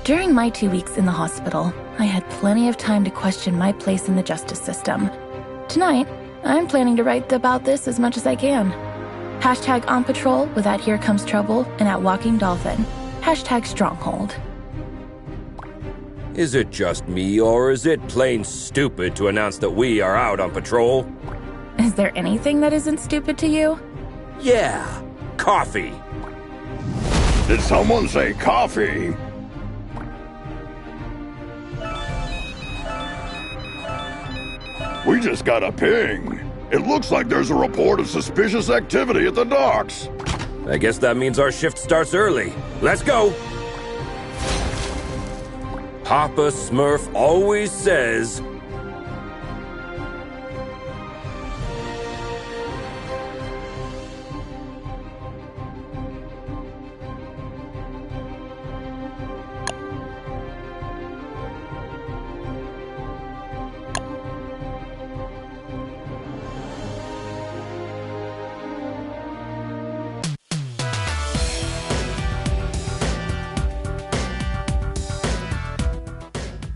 During my 2 weeks in the hospital, I had plenty of time to question my place in the justice system. Tonight, I'm planning to write about this as much as I can. Hashtag on patrol with at Here Comes Trouble and at Walking Dolphin. Hashtag Stronghold. Is it just me, or is it plain stupid to announce that we are out on patrol? Is there anything that isn't stupid to you? Yeah, coffee. Did someone say coffee? We just got a ping. It looks like there's a report of suspicious activity at the docks. I guess that means our shift starts early. Let's go! Papa Smurf always says...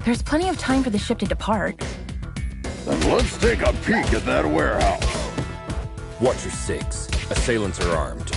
There's plenty of time for the ship to depart. Then let's take a peek at that warehouse. Watch your six. Assailants are armed.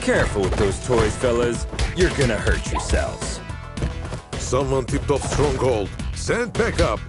Careful with those toys, fellas. You're gonna hurt yourselves. Someone tipped off Stronghold. Send backup.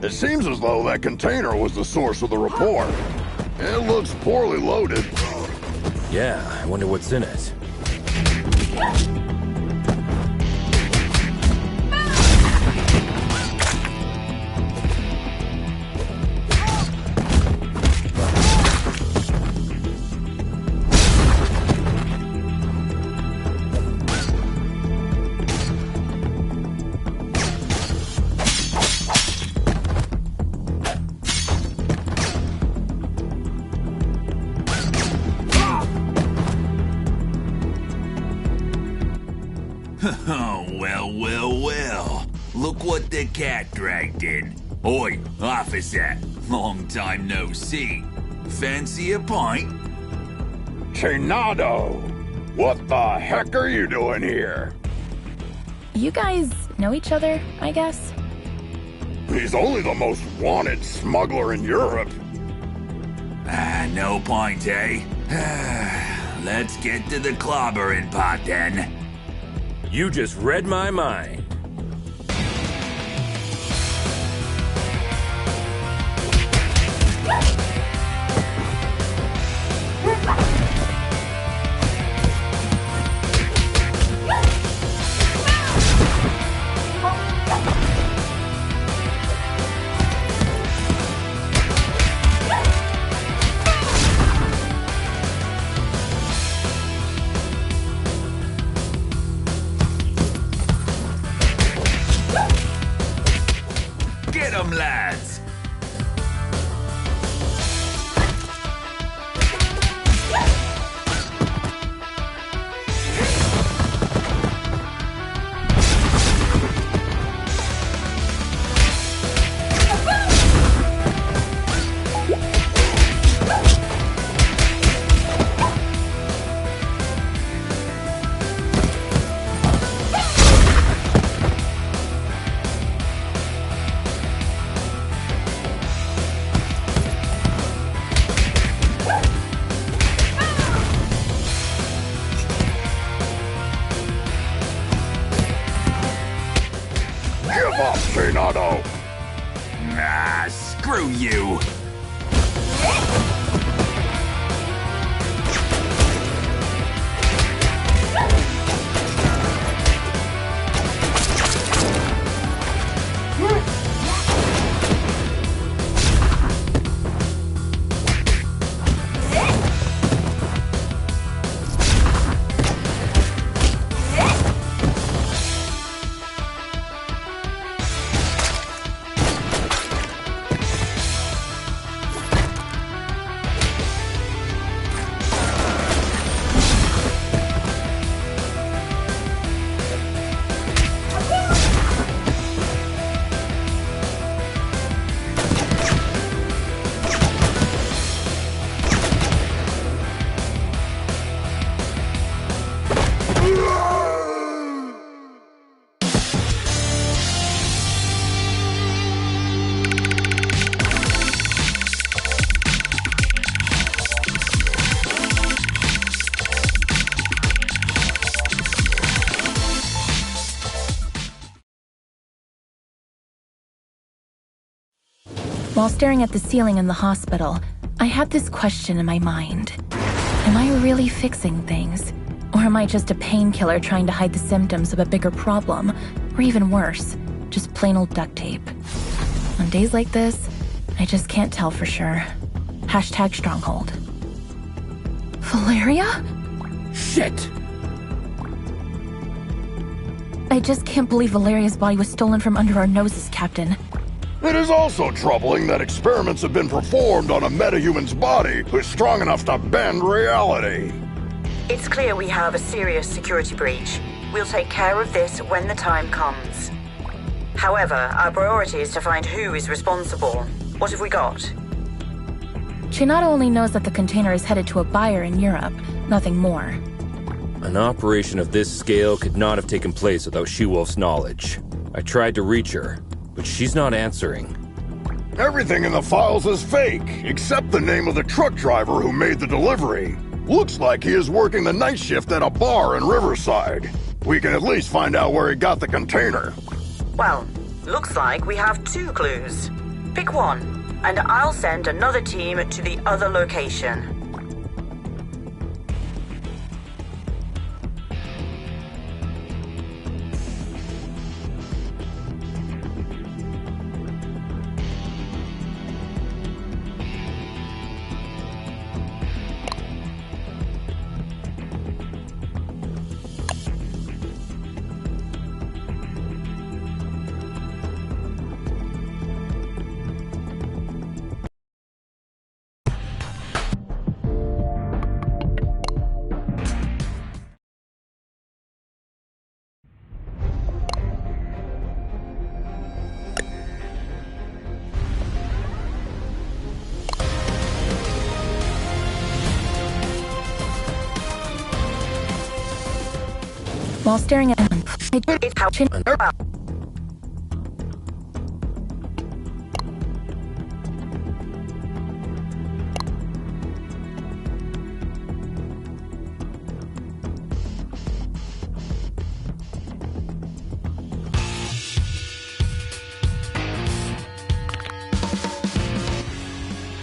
It seems as though that container was the source of the report. It looks poorly loaded. Yeah, I wonder what's in it. Oh, well. Look what the cat dragged in. Oi, officer. Long time no see. Fancy a pint? Chinado! What the heck are you doing here? You guys know each other, I guess? He's only the most wanted smuggler in Europe. No point, eh? Let's get to the clobbering pot, then. You just read my mind. Get 'em, lads! Give up, Chinado! Ah, screw you! While staring at the ceiling in the hospital, I had this question in my mind. Am I really fixing things? Or am I just a painkiller trying to hide the symptoms of a bigger problem? Or even worse, just plain old duct tape. On days like this, I just can't tell for sure. Hashtag Stronghold. Valeria? Shit! I just can't believe Valeria's body was stolen from under our noses, Captain. It is also troubling that experiments have been performed on a metahuman's body who's strong enough to bend reality. It's clear we have a serious security breach. We'll take care of this when the time comes. However, our priority is to find who is responsible. What have we got? Chinado only knows that the container is headed to a buyer in Europe, nothing more. An operation of this scale could not have taken place without She-Wolf's knowledge. I tried to reach her, but she's not answering. Everything in the files is fake, except the name of the truck driver who made the delivery. Looks like he is working the night shift at a bar in Riverside. We can at least find out where he got the container. Well, looks like we have 2 clues. Pick one, and I'll send another team to the other location. While staring at him,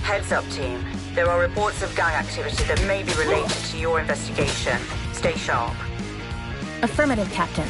Heads up, team. There are reports of gang activity that may be related to your investigation. Stay sharp. Affirmative, Captain.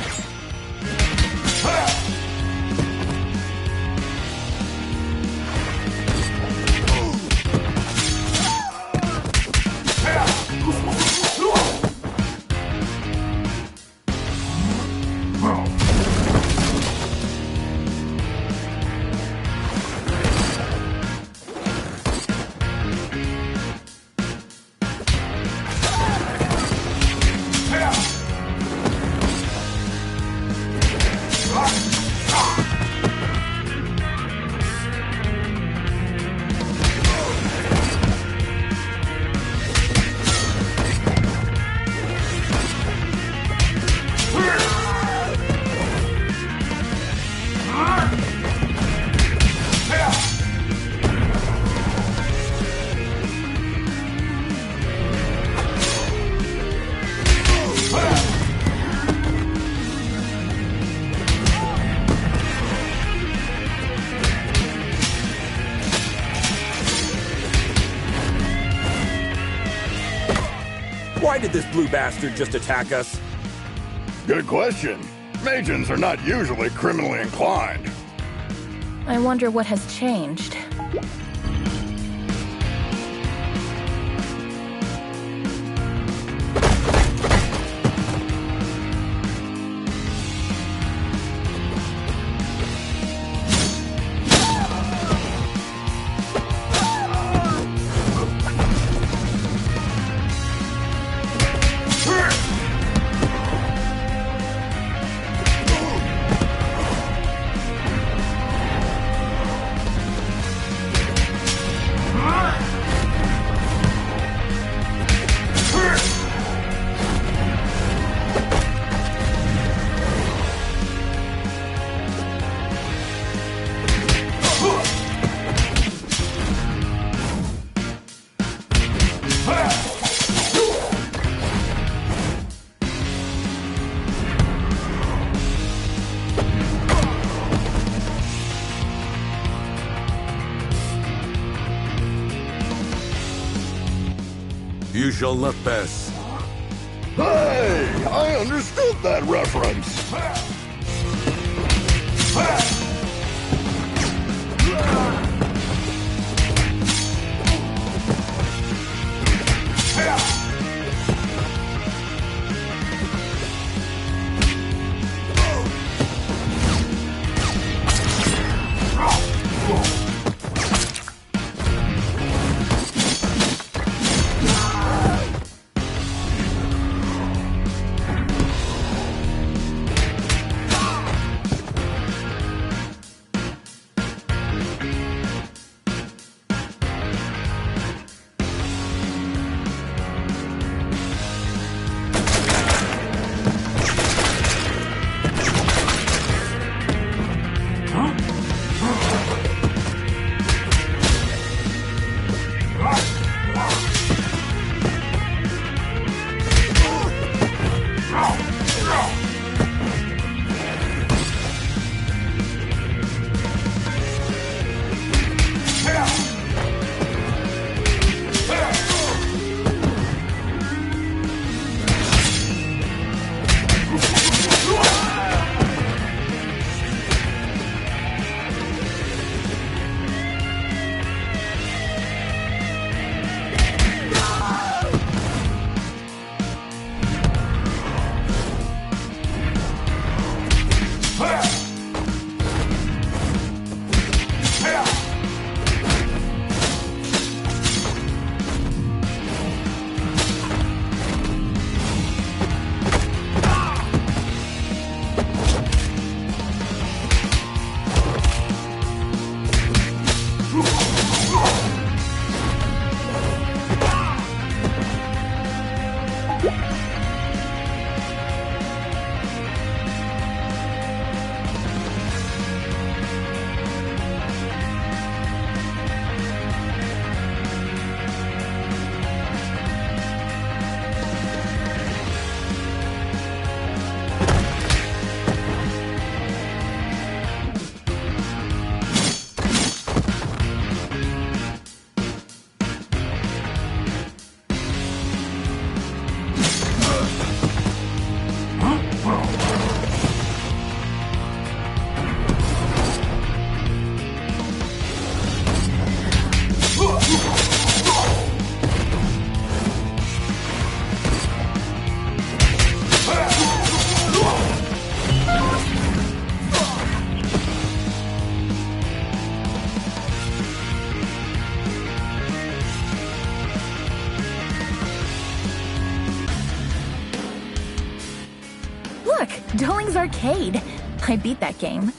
Why did this blue bastard just attack us? Good question. Magians are not usually criminally inclined. I wonder what has changed. You shall not pass. Hey! I understood that reference! Dueling's Arcade. I beat that game.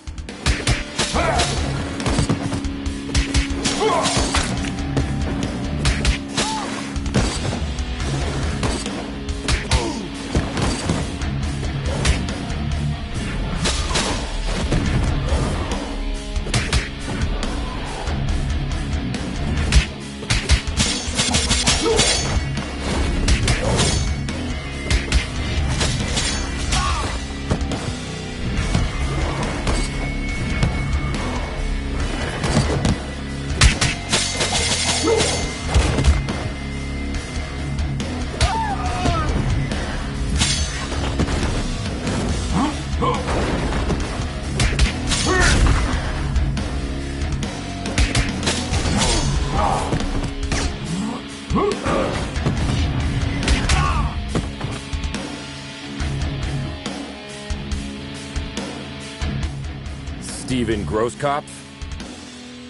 Steven Grosskopf?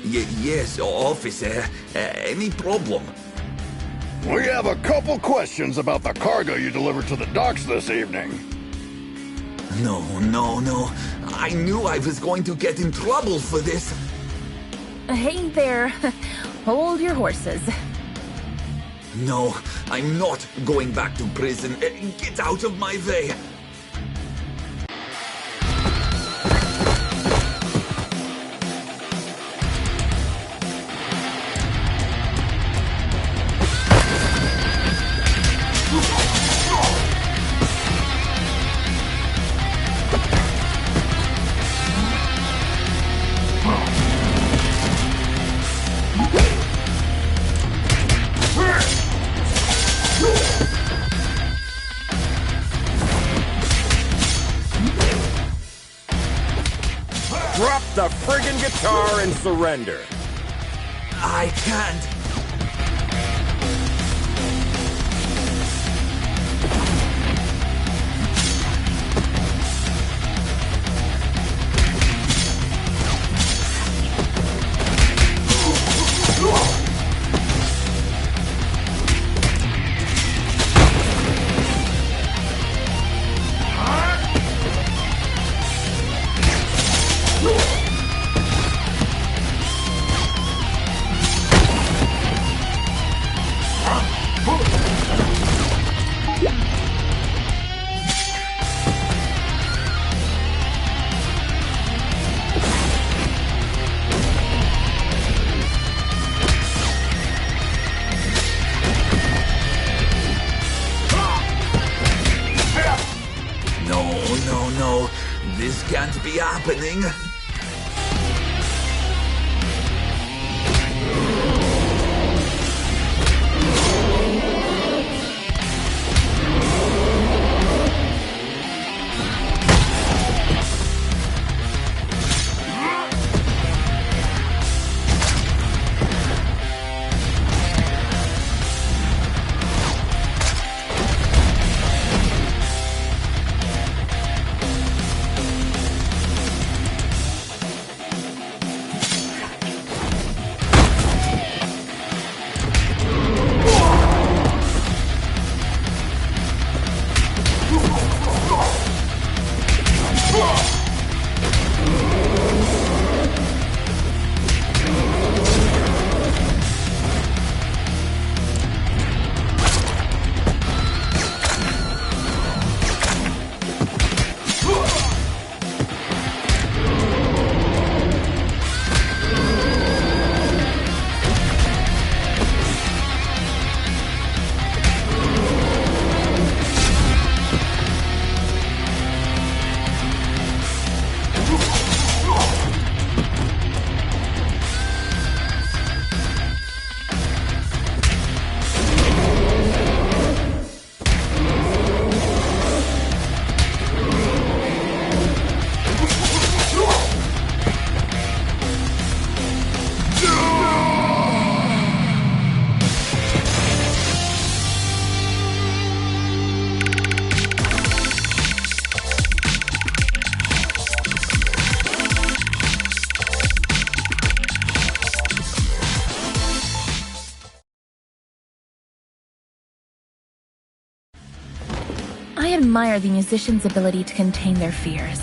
Yes, officer. Any problem? We have a couple questions about the cargo you delivered to the docks this evening. No. I knew I was going to get in trouble for this. Hey there. Hold your horses. No, I'm not going back to prison. Get out of my way. Drop the friggin' guitar and surrender. I can't. No. This can't be happening. I admire the musician's ability to contain their fears.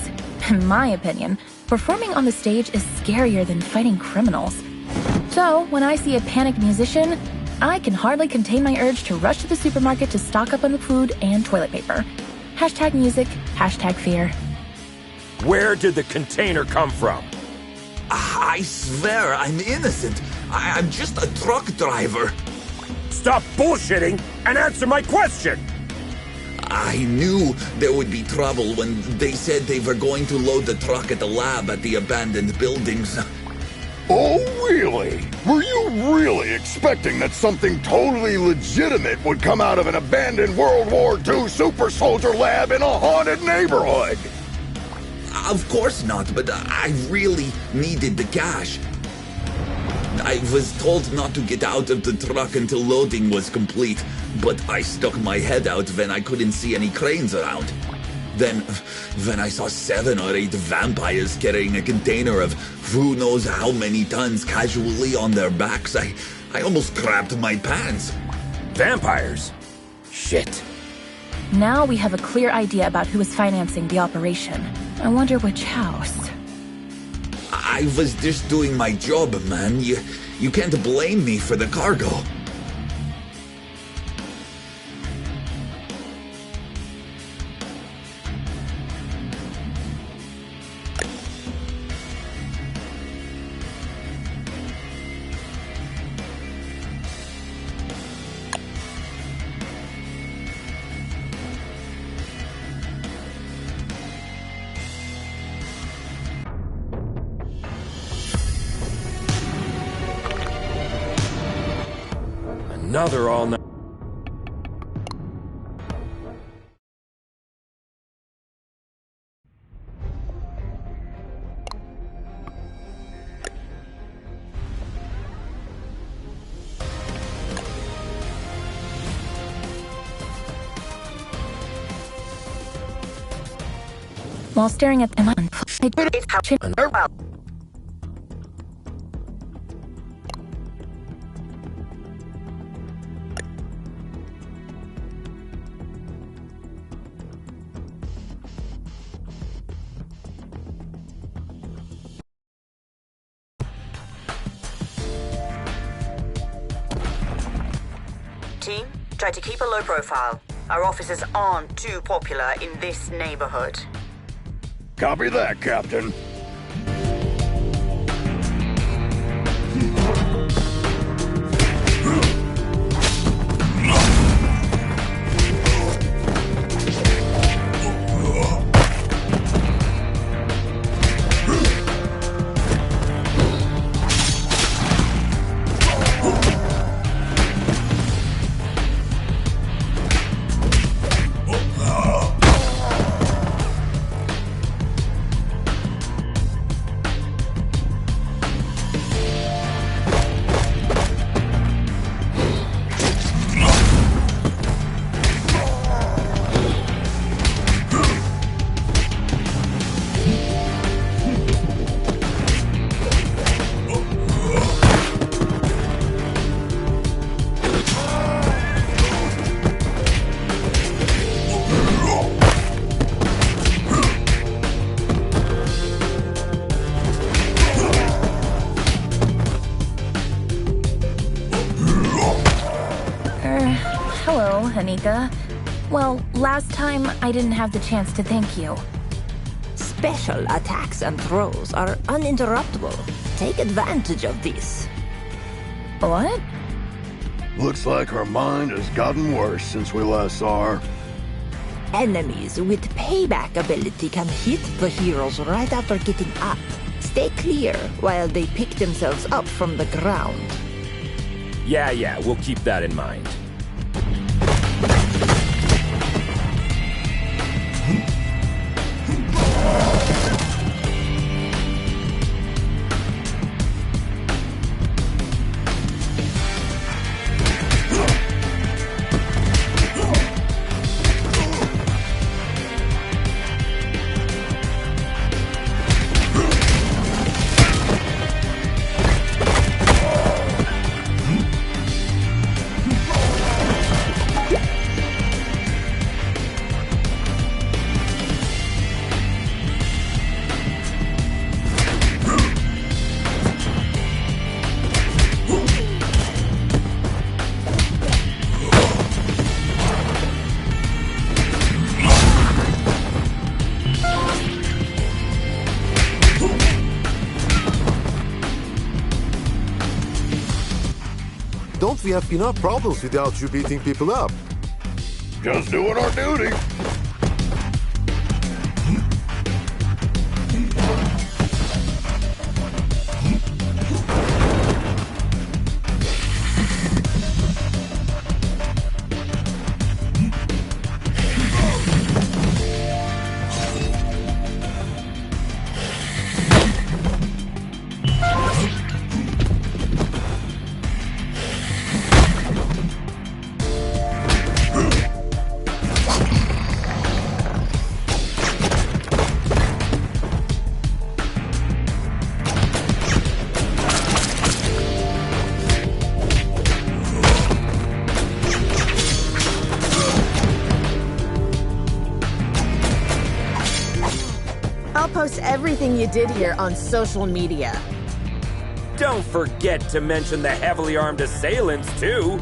In my opinion, performing on the stage is scarier than fighting criminals. So, when I see a panicked musician, I can hardly contain my urge to rush to the supermarket to stock up on food and toilet paper. Hashtag music, hashtag fear. Where did the container come from? I swear I'm innocent. I'm just a truck driver. Stop bullshitting and answer my question! I knew there would be trouble when they said they were going to load the truck at the lab at the abandoned buildings. Oh, really? Were you really expecting that something totally legitimate would come out of an abandoned World War II super soldier lab in a haunted neighborhood? Of course not, but I really needed the cash. I was told not to get out of the truck until loading was complete, but I stuck my head out when I couldn't see any cranes around. Then, when I saw 7 or 8 vampires carrying a container of who knows how many tons casually on their backs, I almost crapped my pants. Vampires? Shit. Now we have a clear idea about who is financing the operation. I wonder which house. I was just doing my job, man. You can't blame me for the cargo. Another all-night... While staring at them, Team, try to keep a low profile. Our officers aren't too popular in this neighborhood. Copy that, Captain. Anika. Well, last time I didn't have the chance to thank you. Special attacks and throws are uninterruptible. Take advantage of this. What? Looks like her mind has gotten worse since we last saw her. Enemies with payback ability can hit the heroes right after getting up. Stay clear while they pick themselves up from the ground. Yeah, we'll keep that in mind. Won't we have enough problems without you beating people up? Just doing our duty. I'll post everything you did here on social media. Don't forget to mention the heavily armed assailants, too.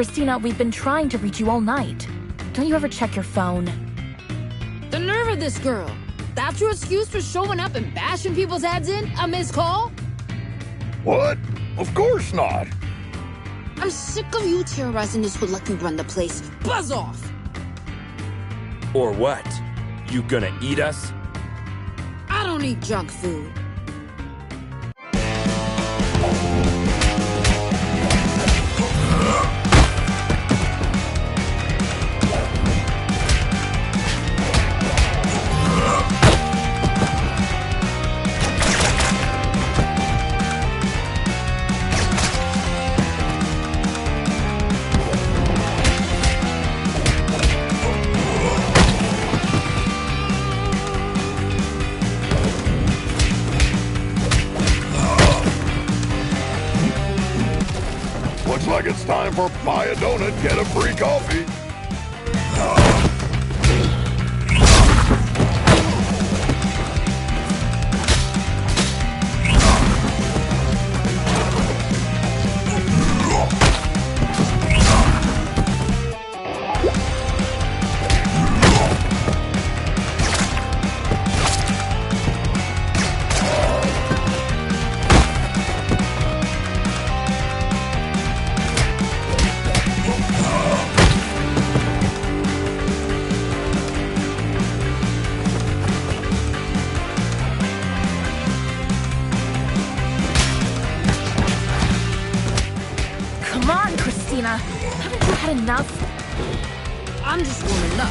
Christina, we've been trying to reach you all night. Don't you ever check your phone? The nerve of this girl. That's your excuse for showing up and bashing people's heads in? A missed call? What? Of course not. I'm sick of you terrorizing this hood like you run the place. Buzz off! Or what? You gonna eat us? I don't eat junk food. Looks like it's time for buy a donut, get a free coffee. Come on, Christina. Haven't you had enough? I'm just warming up.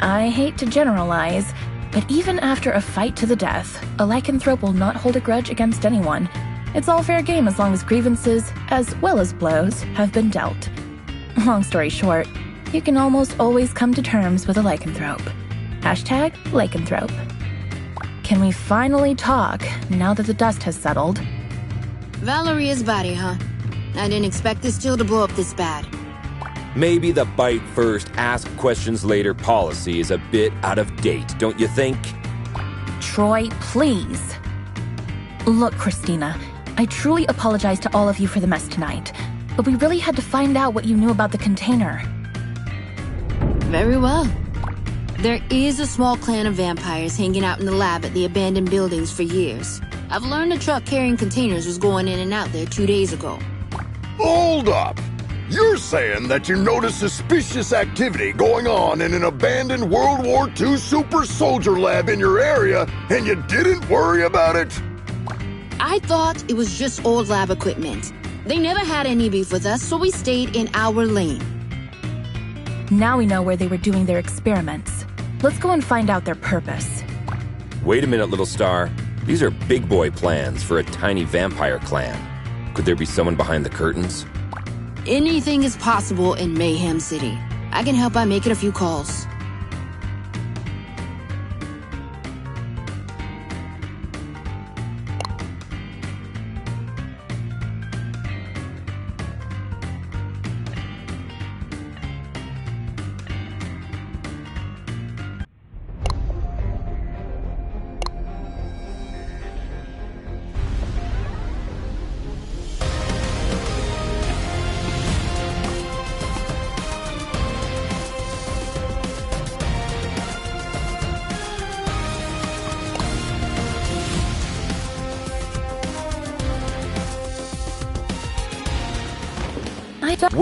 I hate to generalize, but even after a fight to the death, a lycanthrope will not hold a grudge against anyone. It's all fair game as long as grievances, as well as blows, have been dealt. Long story short, you can almost always come to terms with a lycanthrope. Hashtag lycanthrope. Can we finally talk now that the dust has settled? Valeria's body, huh? I didn't expect this deal to blow up this bad. Maybe the bite first, ask questions later policy is a bit out of date, don't you think? Troy, please. Look, Christina, I truly apologize to all of you for the mess tonight, but we really had to find out what you knew about the container. Very well. There is a small clan of vampires hanging out in the lab at the abandoned buildings for years. I've learned a truck carrying containers was going in and out there 2 days ago. Hold up! You're saying that you noticed suspicious activity going on in an abandoned World War II super soldier lab in your area, and you didn't worry about it? I thought it was just old lab equipment. They never had any beef with us, so we stayed in our lane. Now we know where they were doing their experiments. Let's go and find out their purpose. Wait a minute, little star. These are big boy plans for a tiny vampire clan. Could there be someone behind the curtains? Anything is possible in Mayhem City. I can help by making a few calls. I don't...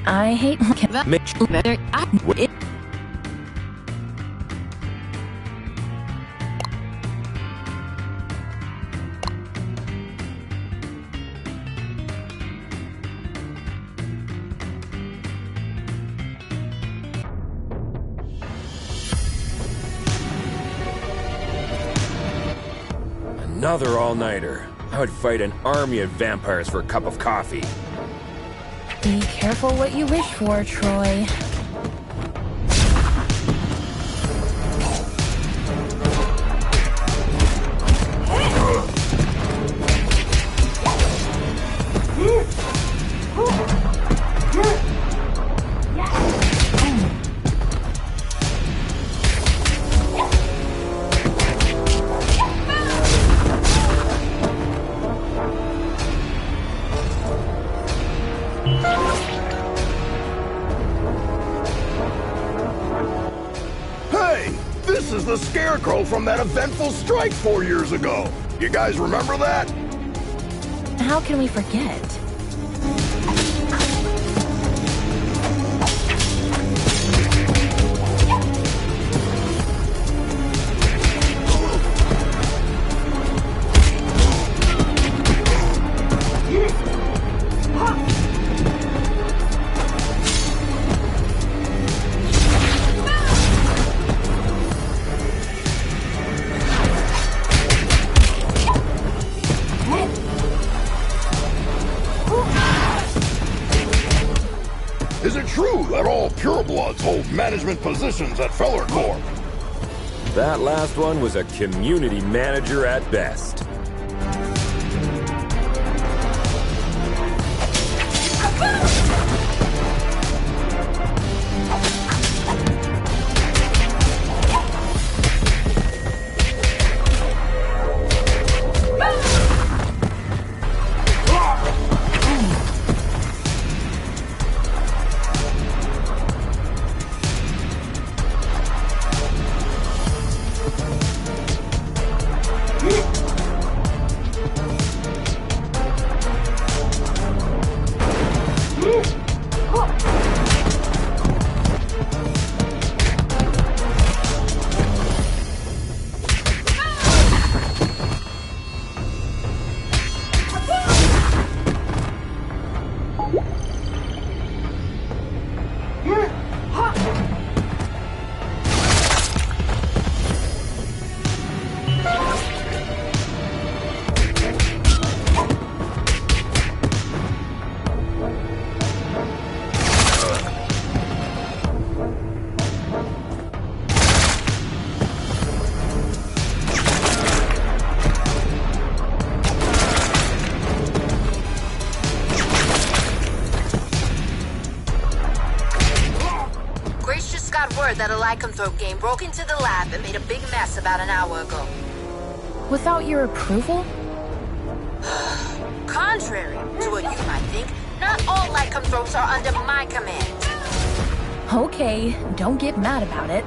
I hate... Another all-nighter. I would fight an army of vampires for a cup of coffee. Be careful what you wish for, Troy. This is the Scarecrow from that eventful strike 4 years ago. You guys remember that? How can we forget? Is it true that all purebloods hold management positions at Feller Corp? That last one was a community manager at best. That a lycanthrope game broke into the lab and made a big mess about an hour ago. Without your approval? Contrary to what you might think, not all lycanthropes are under my command. Okay, don't get mad about it.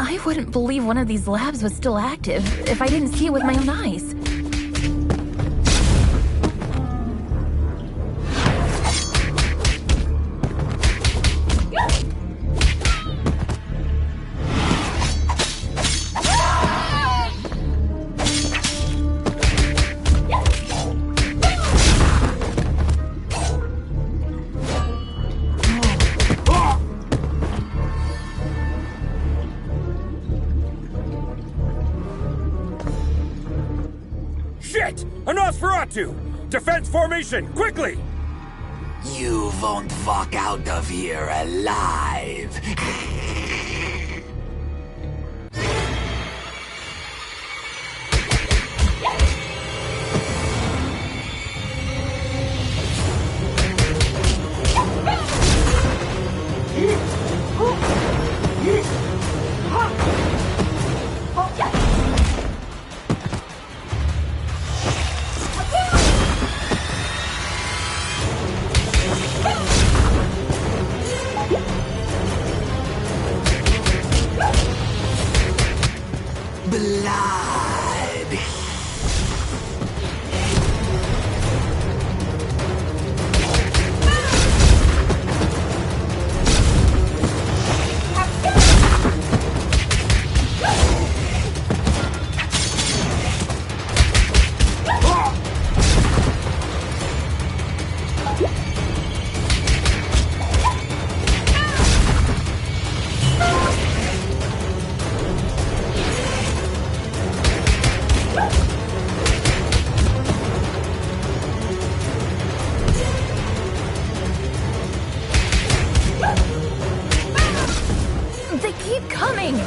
I wouldn't believe one of these labs was still active if I didn't see it with my own eyes. Shit! A Nosferatu! Defense formation, quickly! You won't walk out of here alive. Blood. They keep coming!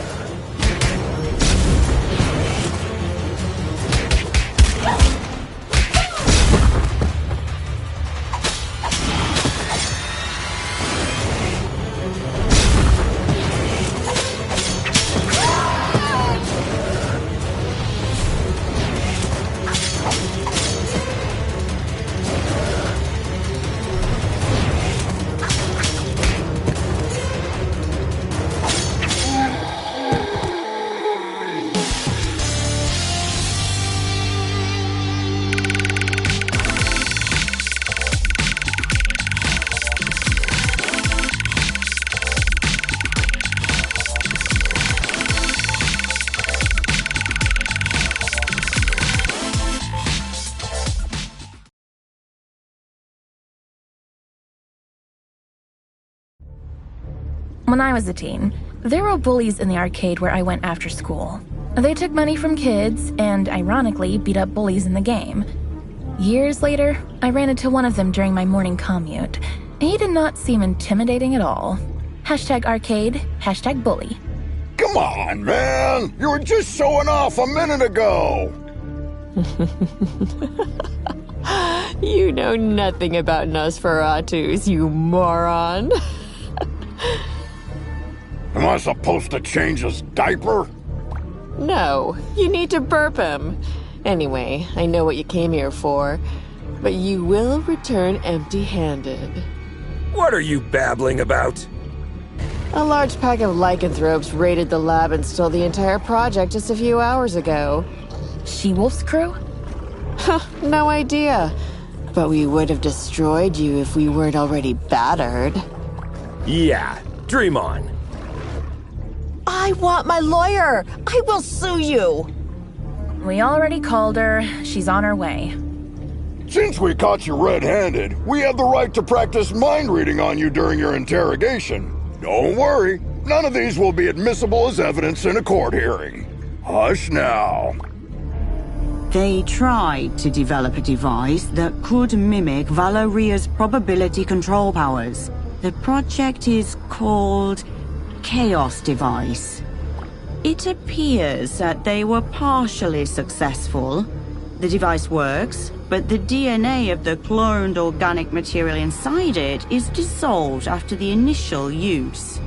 When I was a teen, there were bullies in the arcade where I went after school. They took money from kids and, ironically, beat up bullies in the game. Years later, I ran into one of them during my morning commute. He did not seem intimidating at all. #arcade, #bully. Come on, man! You were just showing off a minute ago! You know nothing about Nosferatus, you moron. Am I supposed to change his diaper? No, you need to burp him. Anyway, I know what you came here for, but you will return empty-handed. What are you babbling about? A large pack of lycanthropes raided the lab and stole the entire project just a few hours ago. She-Wolf's crew? No idea. But we would have destroyed you if we weren't already battered. Yeah, dream on. I want my lawyer! I will sue you! We already called her. She's on her way. Since we caught you red-handed, we have the right to practice mind reading on you during your interrogation. Don't worry, none of these will be admissible as evidence in a court hearing. Hush now. They tried to develop a device that could mimic Valoria's probability control powers. The project is called Chaos Device. It appears that they were partially successful. The device works, but the DNA of the cloned organic material inside it is dissolved after the initial use.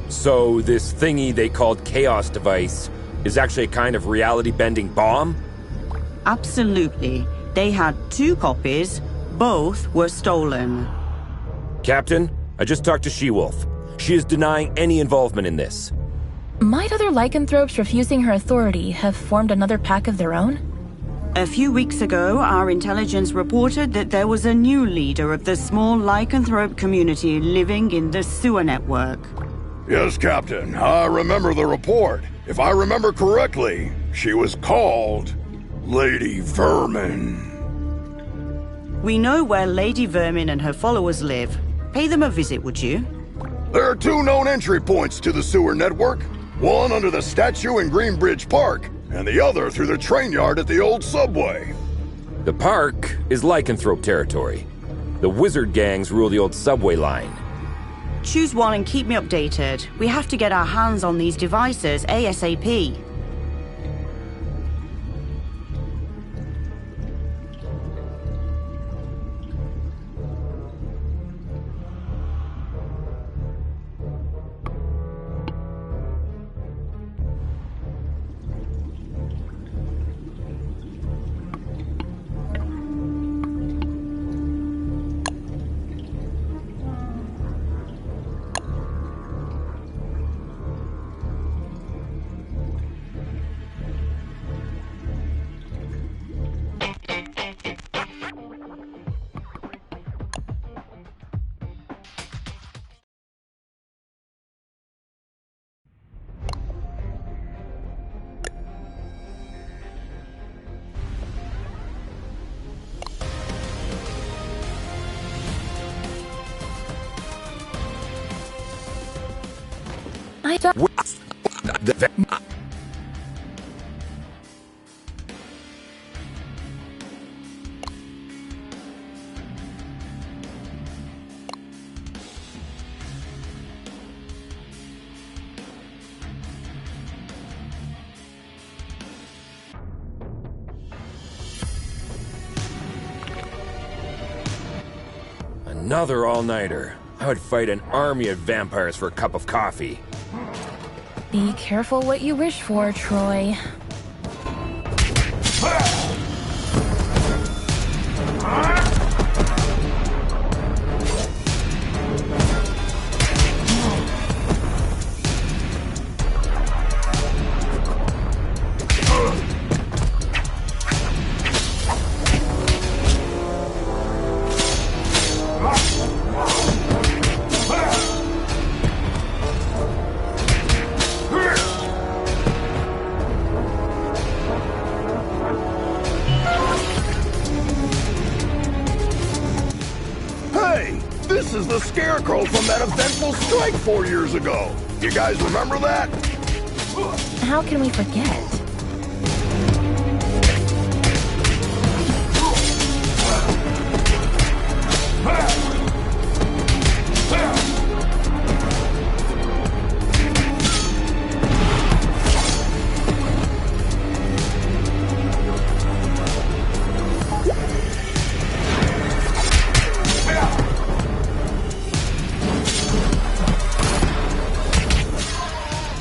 So this thingy they called Chaos Device is actually a kind of reality-bending bomb? Absolutely. They had 2 copies. Both were stolen. Captain, I just talked to She-Wolf. She is denying any involvement in this. Might other lycanthropes refusing her authority have formed another pack of their own? A few weeks ago, our intelligence reported that there was a new leader of the small lycanthrope community living in the sewer network. Yes, Captain. I remember the report. If I remember correctly, she was called Lady Vermin. We know where Lady Vermin and her followers live. Pay them a visit, would you? There are 2 known entry points to the sewer network. One under the statue in Greenbridge Park, and the other through the train yard at the old subway. The park is lycanthrope territory. The wizard gangs rule the old subway line. Choose one and keep me updated. We have to get our hands on these devices ASAP. Another all-nighter. I would fight an army of vampires for a cup of coffee. Be careful what you wish for, Troy. This is the Scarecrow from that eventful strike 4 years ago. You guys remember that? How can we forget?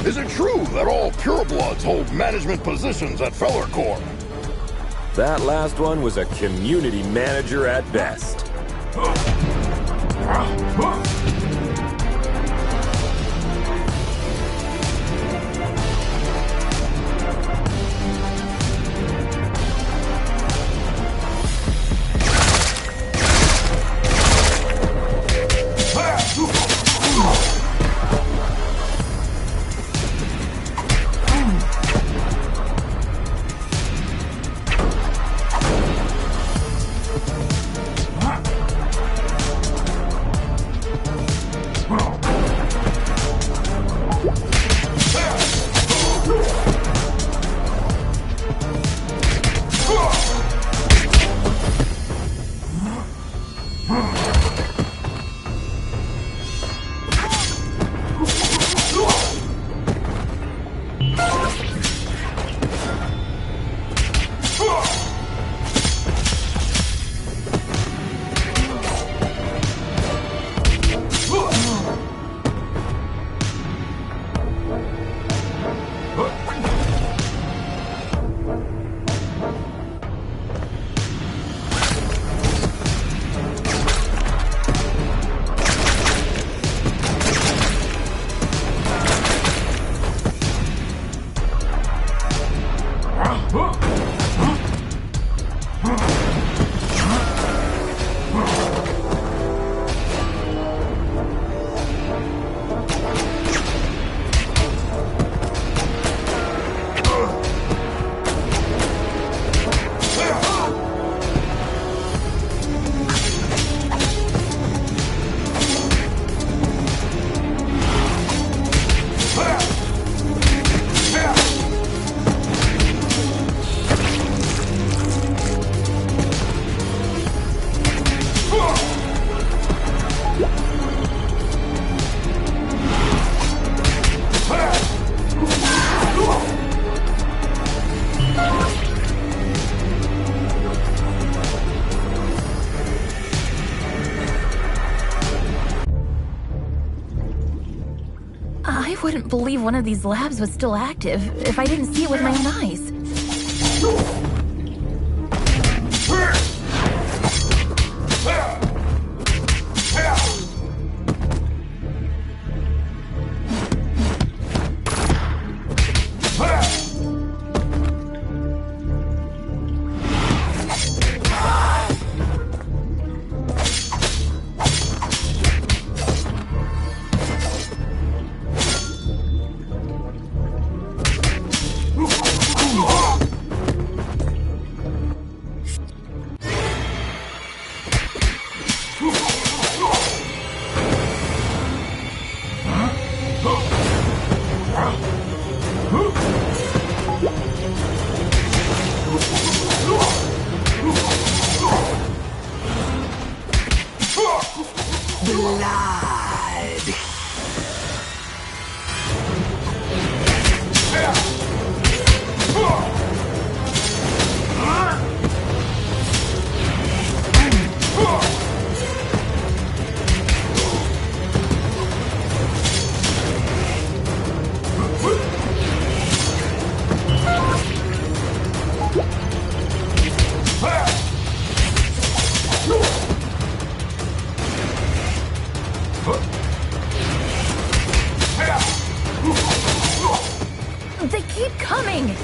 Is it true that all purebloods hold management positions at Feller Corp? That last one was a community manager at best. I wouldn't believe one of these labs was still active if I didn't see it with my own eyes. They keep coming!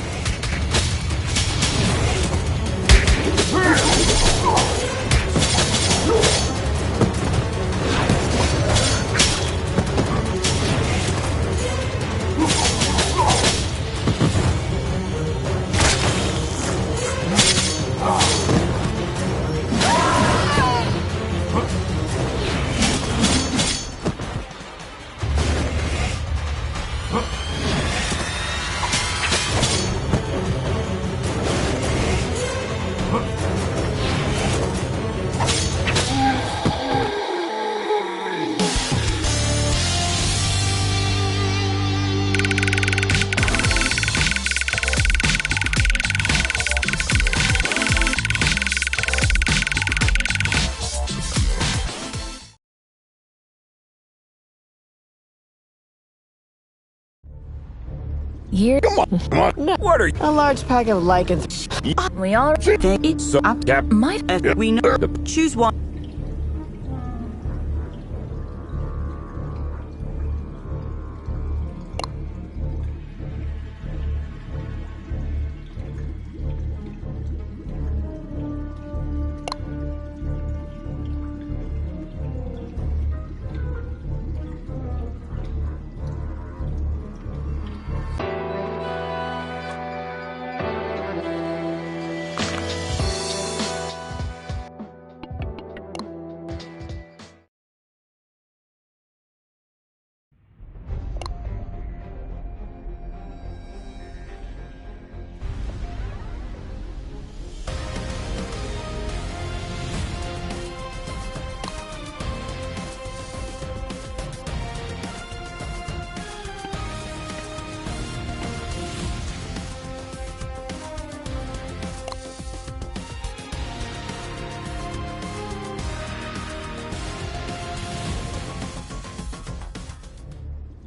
Here. What are you? A large pack of lichens. We all It's So, up. Cap, Might we know? Choose one.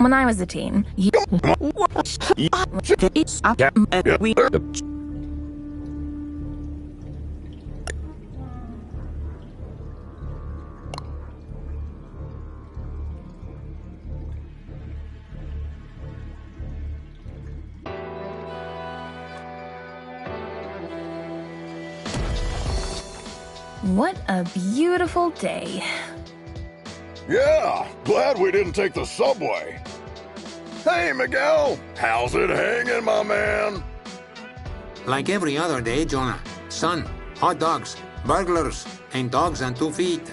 When I was a teen, It's up. We What a beautiful day. Yeah, glad we didn't take the subway. Hey, Miguel, how's it hanging, my man? Like every other day, Jonah. Sun, hot dogs, burglars, and dogs on 2 feet.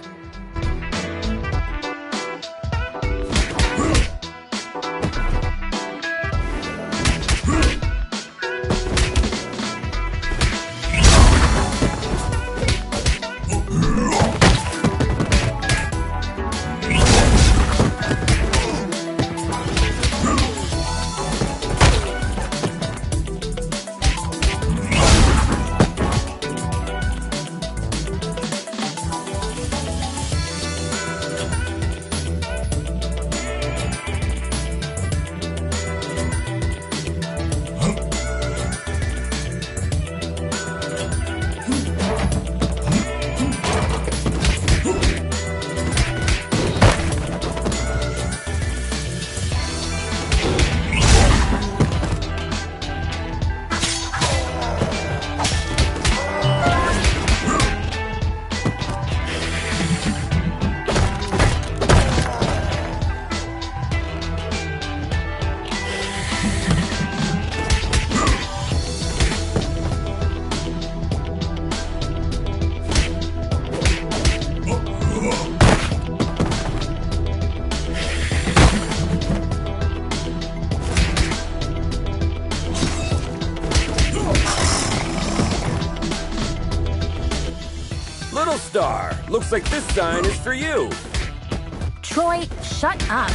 Little Star, looks like this sign is for you. Troy, shut up.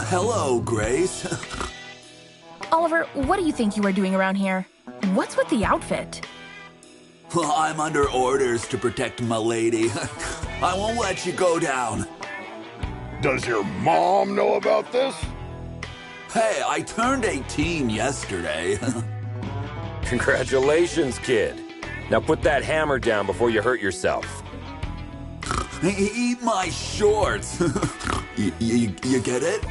hello, Grace. Oliver, what do you think you are doing around here? What's with the outfit? Well, I'm under orders to protect my lady. I won't let you go down. Does your mom know about this? Hey, I turned 18 yesterday. Congratulations, kid. Now put that hammer down before you hurt yourself. Eat my shorts. You get it?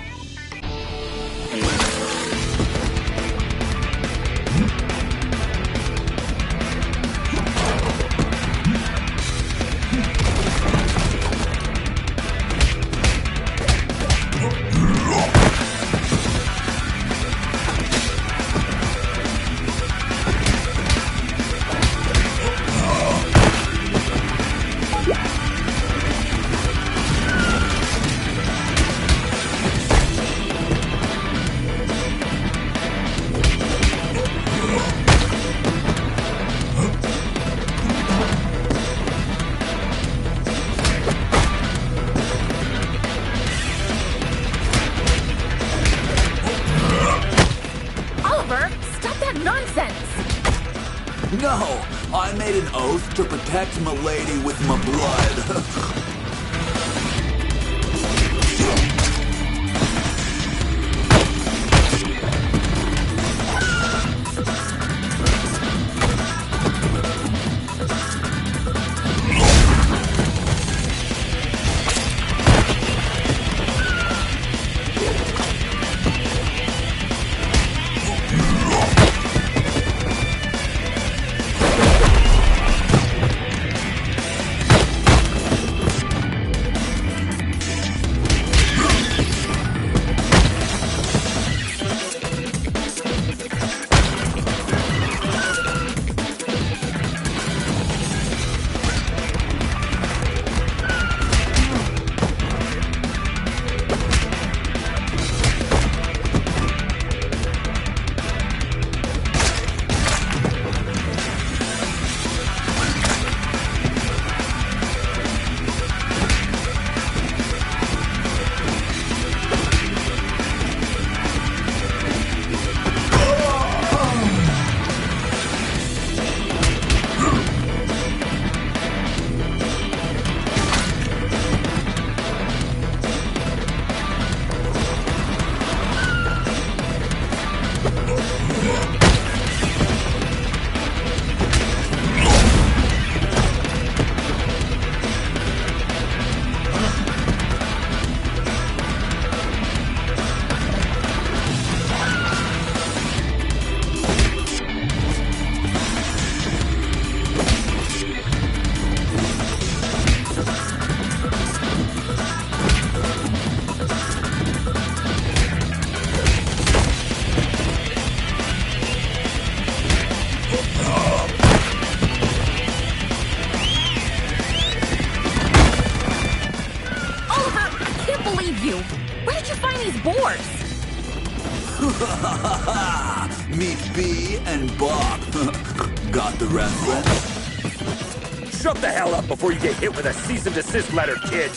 No, I made an oath to protect my lady with my blood. Meet B and Bob. Got the reference? Shut the hell up before you get hit with a cease and desist letter, kid!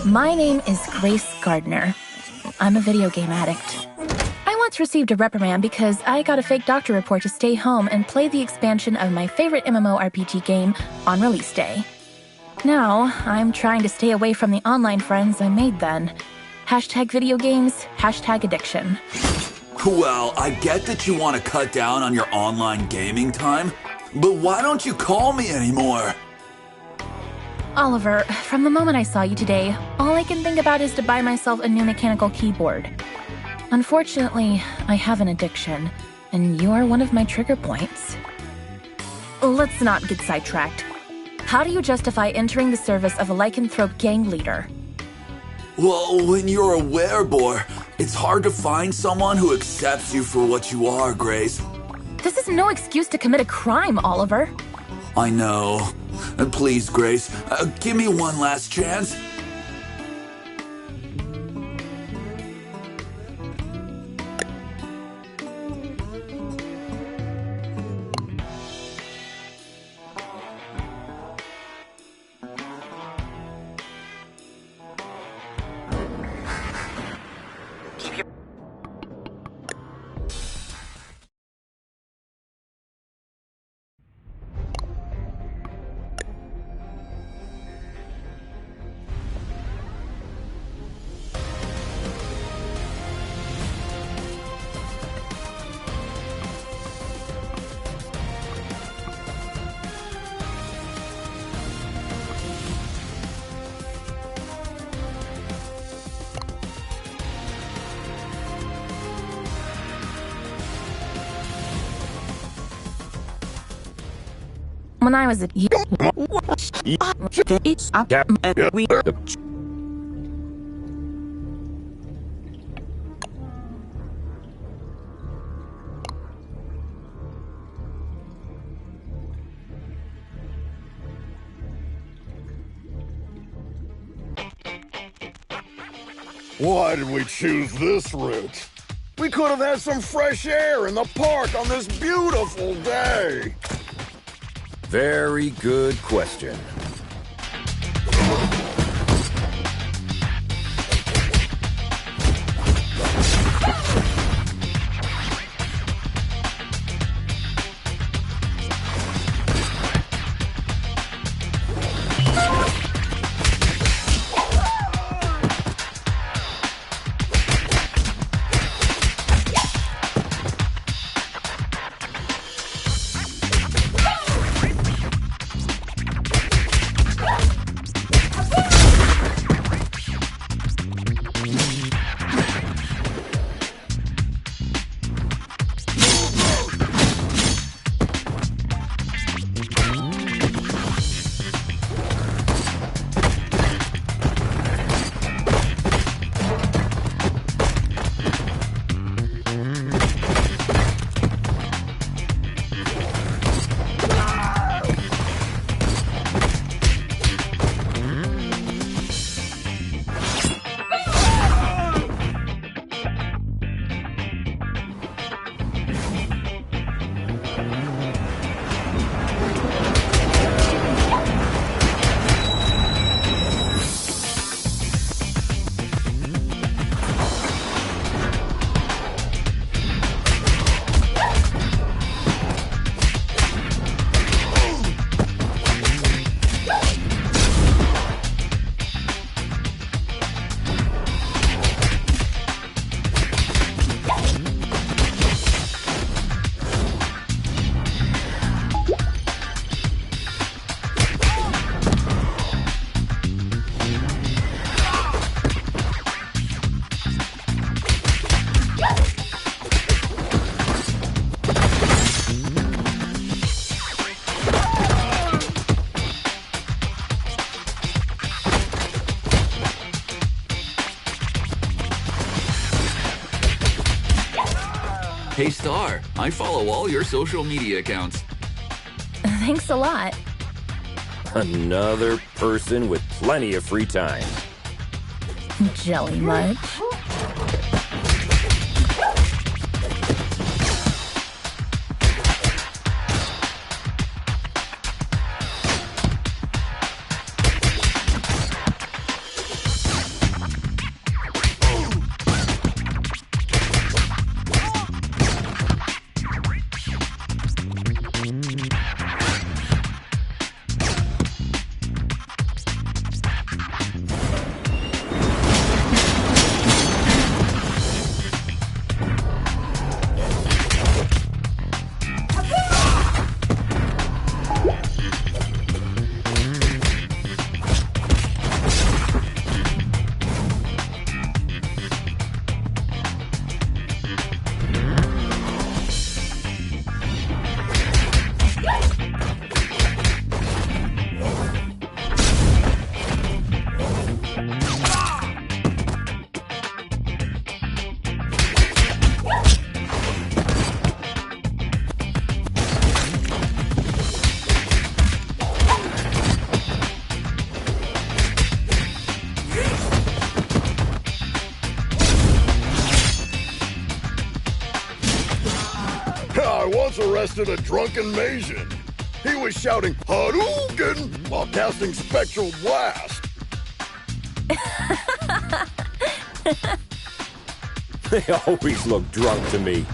My name is Grace Gardner. I'm a video game addict. I once received a reprimand because I got a fake doctor report to stay home and play the expansion of my favorite MMORPG game on release day. Now, I'm trying to stay away from the online friends I made then. #video games, #addiction. Well, I get that you want to cut down on your online gaming time, but why don't you call me anymore? Oliver, from the moment I saw you today, all I can think about is to buy myself a new mechanical keyboard. Unfortunately, I have an addiction, and you're one of my trigger points. Let's not get sidetracked. How do you justify entering the service of a lycanthrope gang leader? Well, when you're a werebore, it's hard to find someone who accepts you for what you are, Grace. This is no excuse to commit a crime, Oliver. I know. Please, Grace, give me one last chance. When I was a Why did we choose this route? We could have had some fresh air in the park on this beautiful day. Very good question. Hey, Star, I follow all your social media accounts. Thanks a lot. Another person with plenty of free time. Jelly much? arrested a drunken Mason. He was shouting Hadouken while casting Spectral Blast. They always look drunk to me.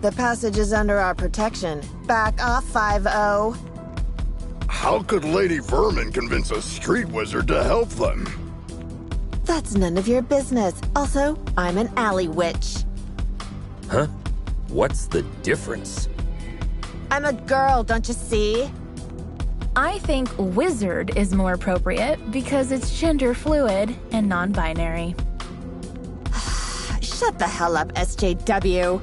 The passage is under our protection. Back off, 5-0. How could Lady Vermin convince a street wizard to help them? That's none of your business. Also, I'm an alley witch. Huh? What's the difference? I'm a girl, don't you see? I think wizard is more appropriate because it's gender fluid and non-binary. Shut the hell up, SJW.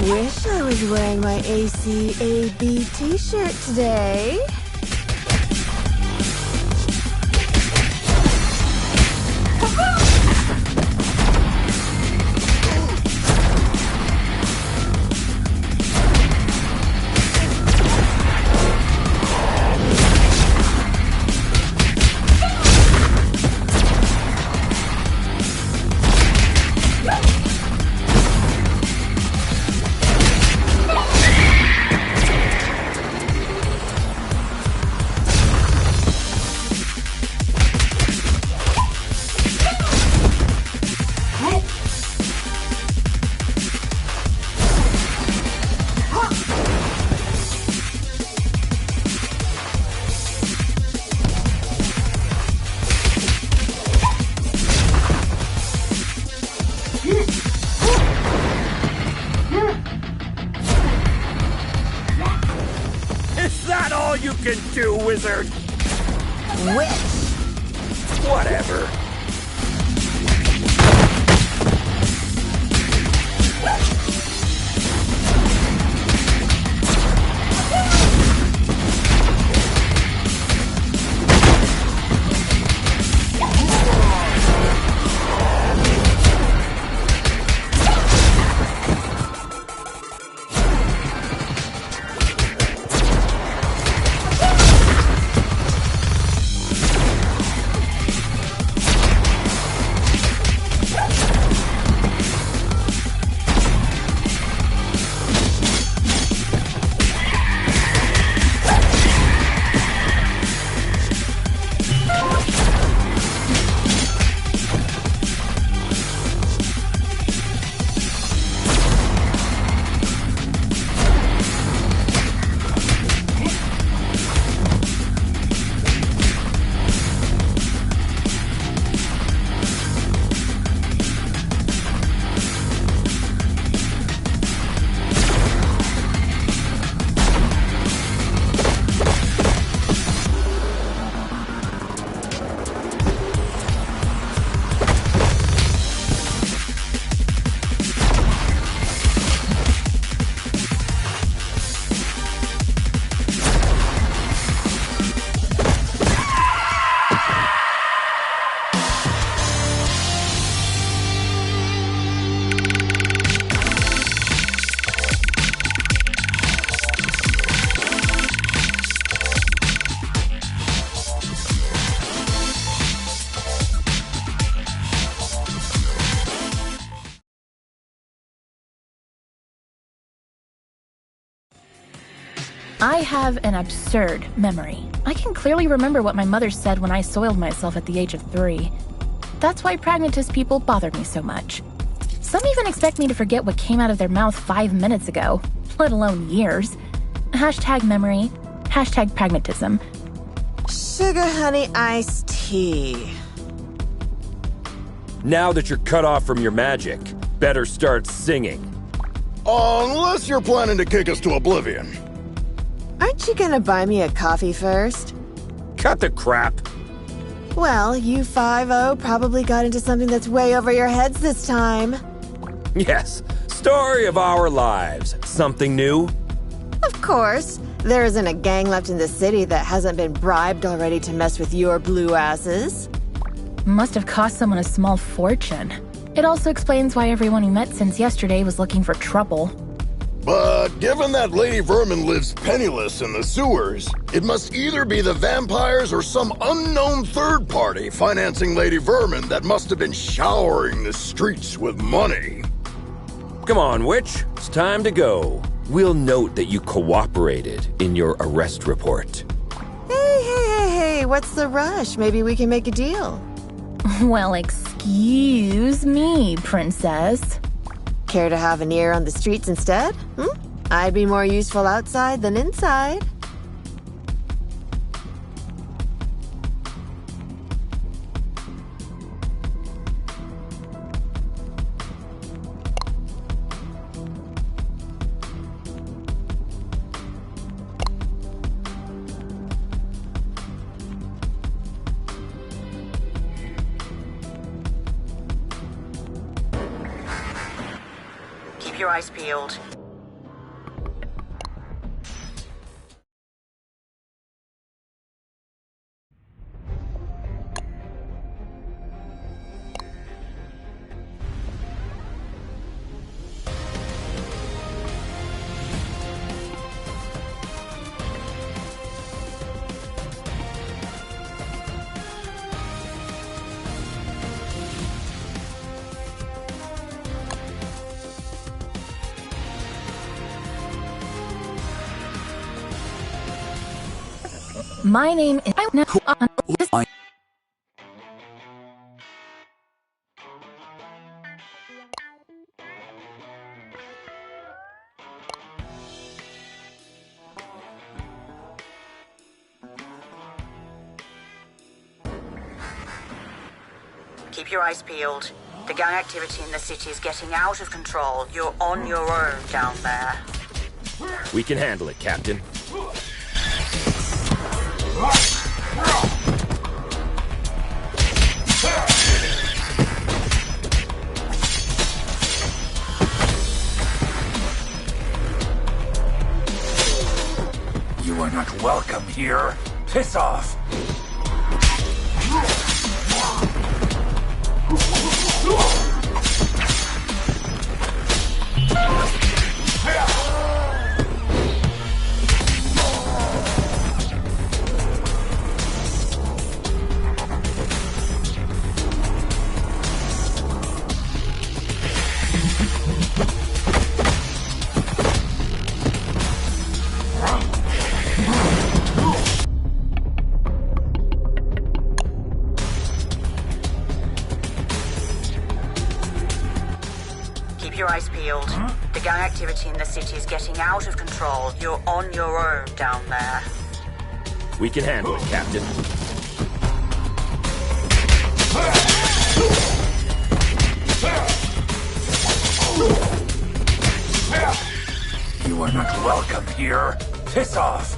Wish I was wearing my ACAB t-shirt today. Whatever. I have an absurd memory. I can clearly remember what my mother said when I soiled myself at the age of 3. That's why pragmatist people bother me so much. Some even expect me to forget what came out of their mouth 5 minutes ago, let alone years. Hashtag memory, hashtag pragmatism. Sugar honey iced tea. Now that you're cut off from your magic, better start singing. Unless you're planning to kick us to oblivion. Aren't you gonna buy me a coffee first? Cut the crap. Well, you 5-0 probably got into something that's way over your heads this time. Yes, story of our lives. Something new? Of course. There isn't a gang left in the city that hasn't been bribed already to mess with your blue asses. Must have cost someone a small fortune. It also explains why everyone who met since yesterday was looking for trouble. But given that Lady Vermin lives penniless in the sewers, it must either be the vampires or some unknown third party financing Lady Vermin that must have been showering the streets with money. Come on, witch. It's time to go. We'll note that you cooperated in your arrest report. Hey, what's the rush? Maybe we can make a deal. Well, excuse me, princess. Care to have an ear on the streets instead? I'd be more useful outside than inside. Keep your eyes peeled. My name is... Keep your eyes peeled. The gang activity in the city is getting out of control. You're on your own down there. We can handle it, Captain. welcome here. Piss off. Keep your eyes peeled. The gang activity in the city is getting out of control. You're on your own down there. We can handle it, Captain. You are not welcome here. Piss off.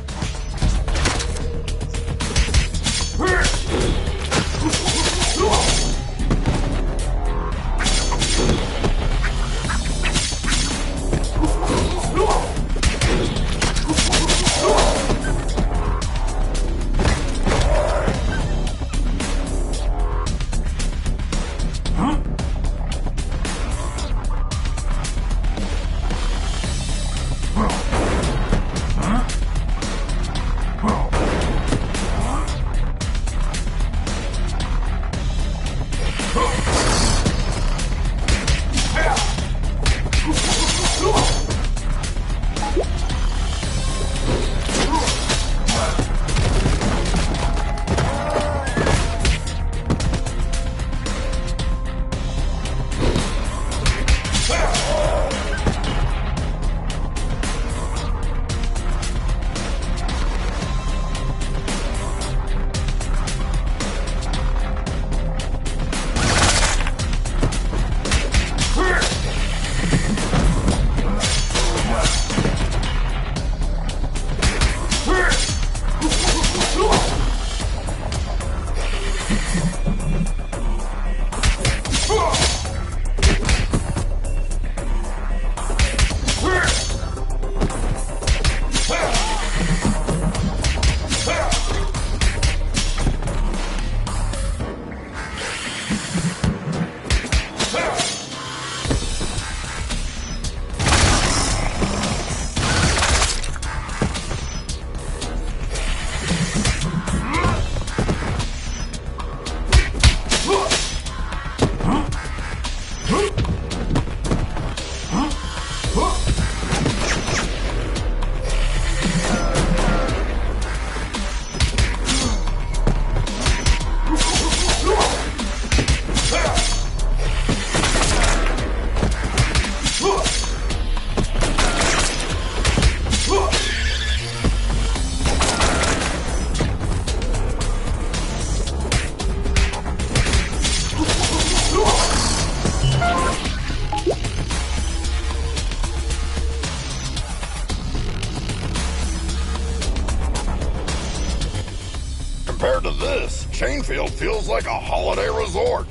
Compared to this, Chainfield feels like a holiday resort.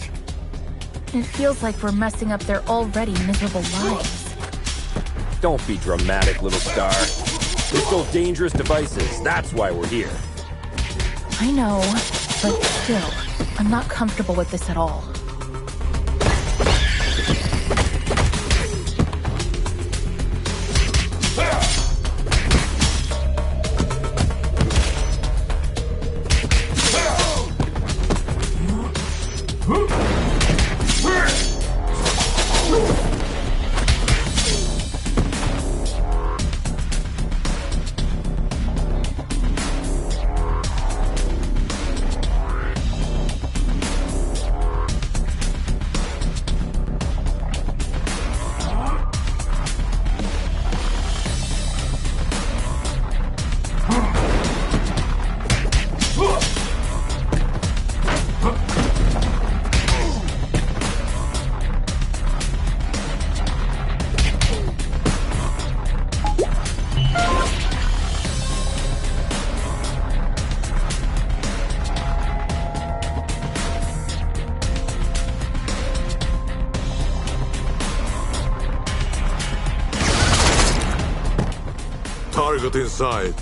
It feels like we're messing up their already miserable lives. Don't be dramatic, little star. They're still dangerous devices. That's why we're here. I know, but still, I'm not comfortable with this at all. Target inside.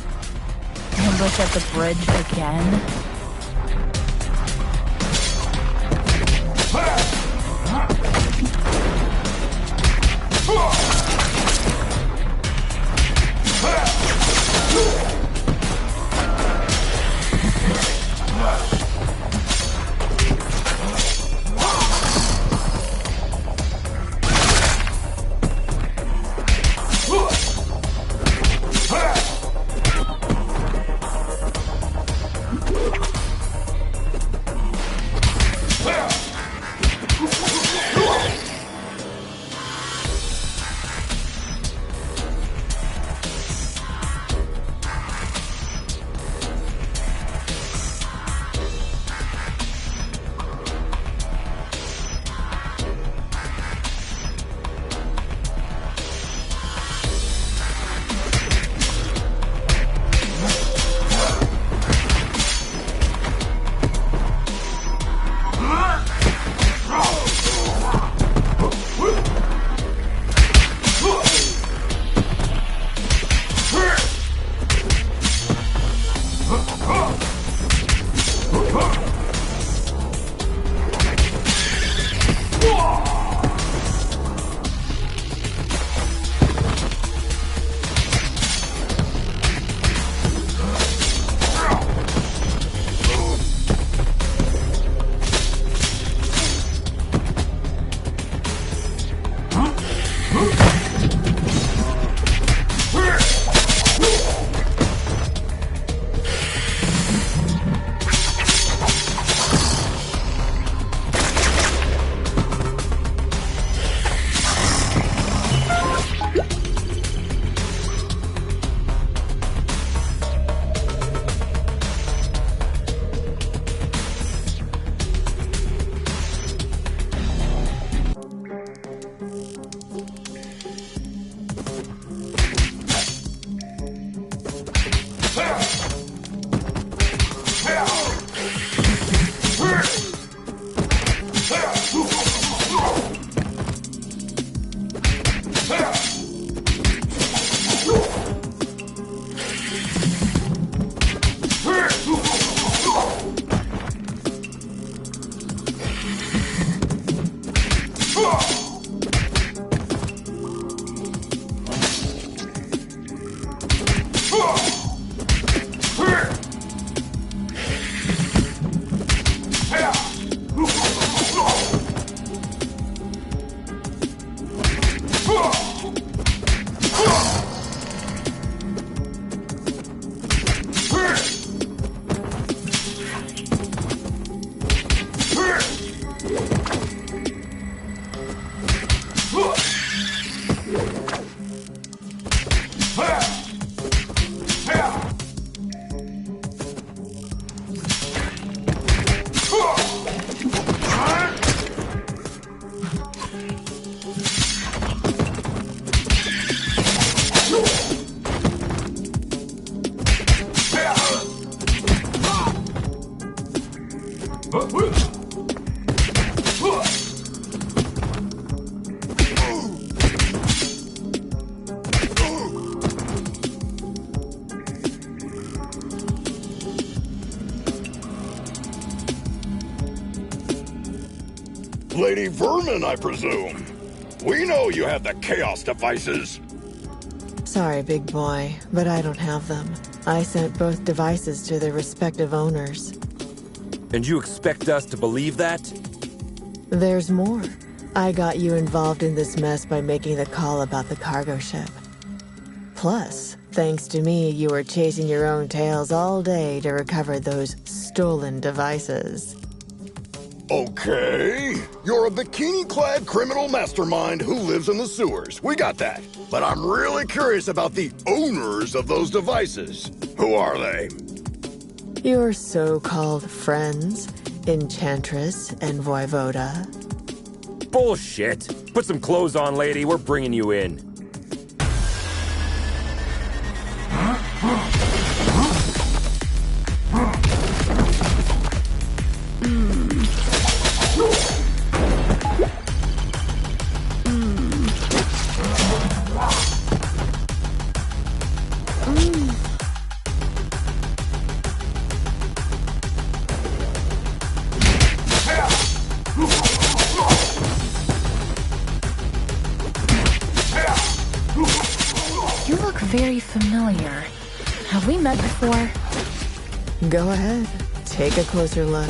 I'm ambush at the bridge again? Lady Vermin, I presume. We know you have the Chaos devices. Sorry, big boy, but I don't have them. I sent both devices to their respective owners. And you expect us to believe that? There's more. I got you involved in this mess by making the call about the cargo ship. Plus, thanks to me, you were chasing your own tails all day to recover those stolen devices. Okay. You're a bikini-clad criminal mastermind who lives in the sewers. We got that. But I'm really curious about the owners of those devices. Who are they? Your so-called friends, Enchantress and Voivoda. Bullshit. Put some clothes on, lady. We're bringing you in. very familiar. Have we met before? Go ahead. Take a closer look.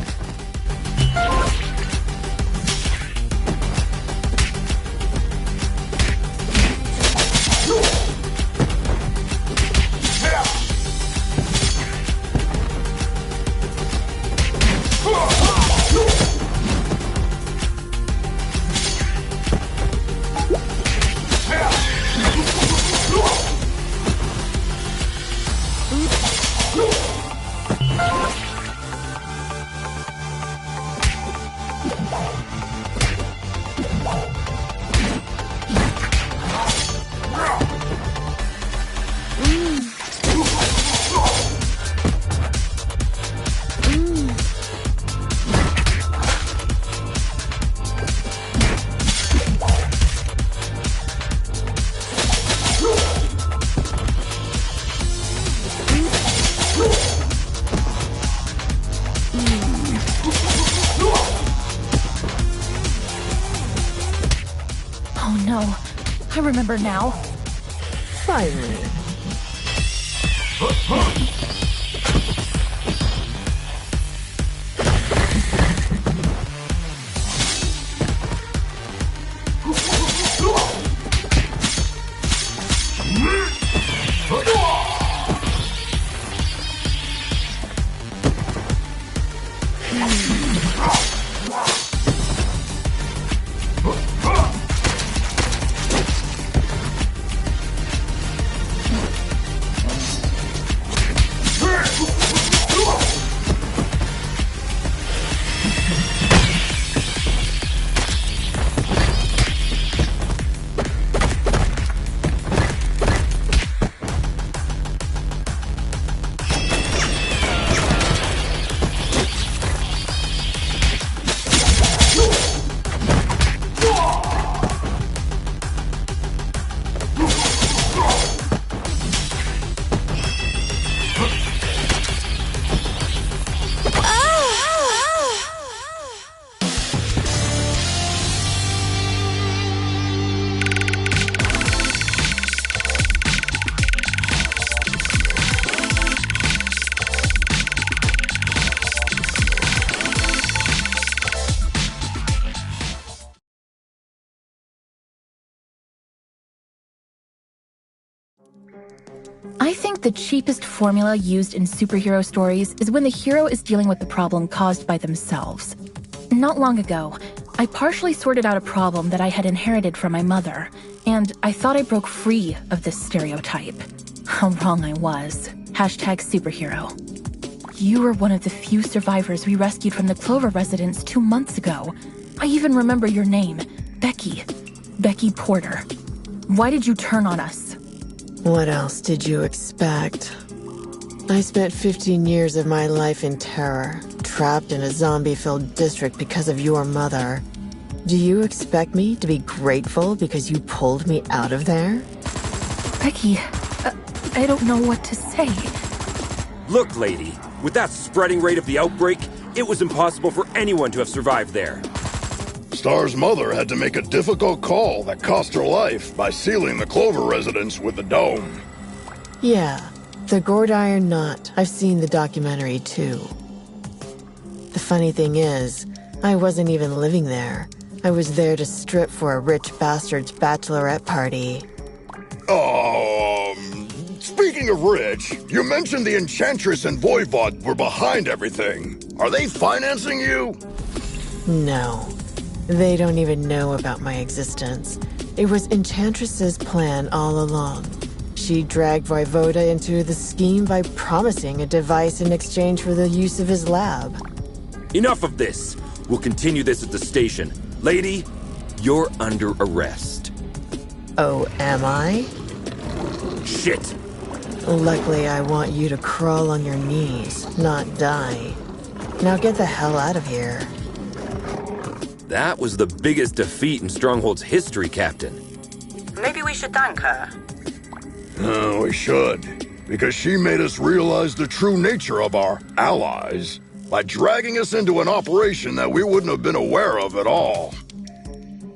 Oh no, I remember now. Finally. I think the cheapest formula used in superhero stories is when the hero is dealing with the problem caused by themselves. Not long ago, I partially sorted out a problem that I had inherited from my mother, and I thought I broke free of this stereotype. How wrong I was. #superhero. You were one of the few survivors we rescued from the Clover residence 2 months ago. I even remember your name, Becky. Becky Porter. Why did you turn on us? What else did you expect? I spent 15 years of my life in terror, trapped in a zombie-filled district because of your mother. Do you expect me to be grateful because you pulled me out of there? Becky, I don't know what to say. Look, lady, with that spreading rate of the outbreak, it was impossible for anyone to have survived there. Star's mother had to make a difficult call that cost her life by sealing the Clover residence with the dome. Yeah, the Gordiron Knot. I've seen the documentary too. The funny thing is, I wasn't even living there. I was there to strip for a rich bastard's bachelorette party. Speaking of rich, you mentioned the Enchantress and Voivod were behind everything. Are they financing you? No. They don't even know about my existence. It was Enchantress's plan all along. She dragged Voivoda into the scheme by promising a device in exchange for the use of his lab. Enough of this. We'll continue this at the station. Lady, you're under arrest. Oh, am I? Shit. Luckily, I want you to crawl on your knees, not die. Now get the hell out of here. That was the biggest defeat in Stronghold's history, Captain. Maybe we should thank her. We should. Because she made us realize the true nature of our allies by dragging us into an operation that we wouldn't have been aware of at all.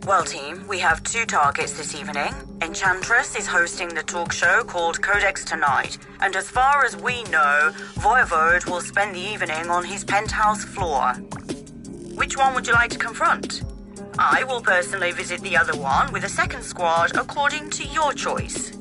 Well, team, we have 2 targets this evening. Enchantress is hosting the talk show called Codex Tonight, and as far as we know, Voivode will spend the evening on his penthouse floor. Which one would you like to confront? I will personally visit the other one with a second squad according to your choice.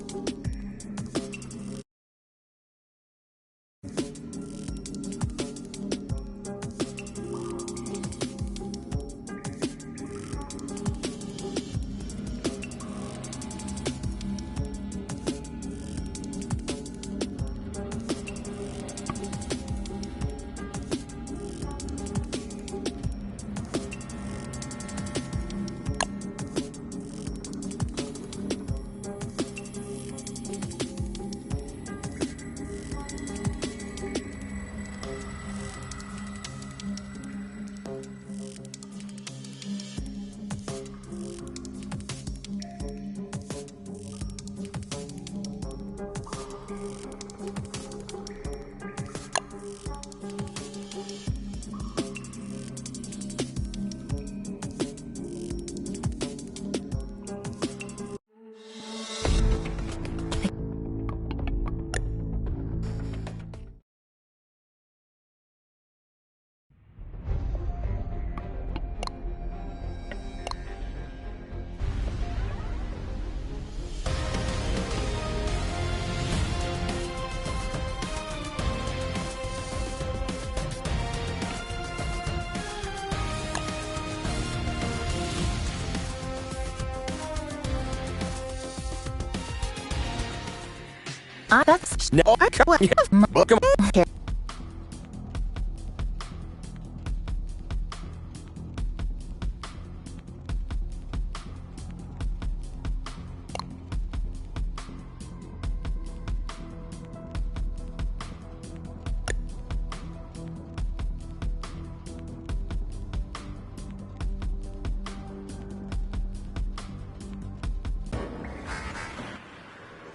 That's No, come on.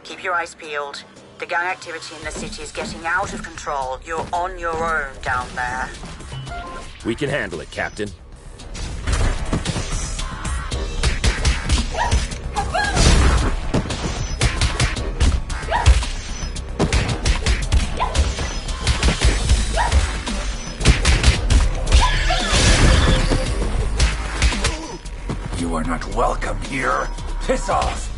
Keep your eyes peeled. The gang activity in the city is getting out of control. You're on your own down there. We can handle it, Captain. You are not welcome here. Piss off!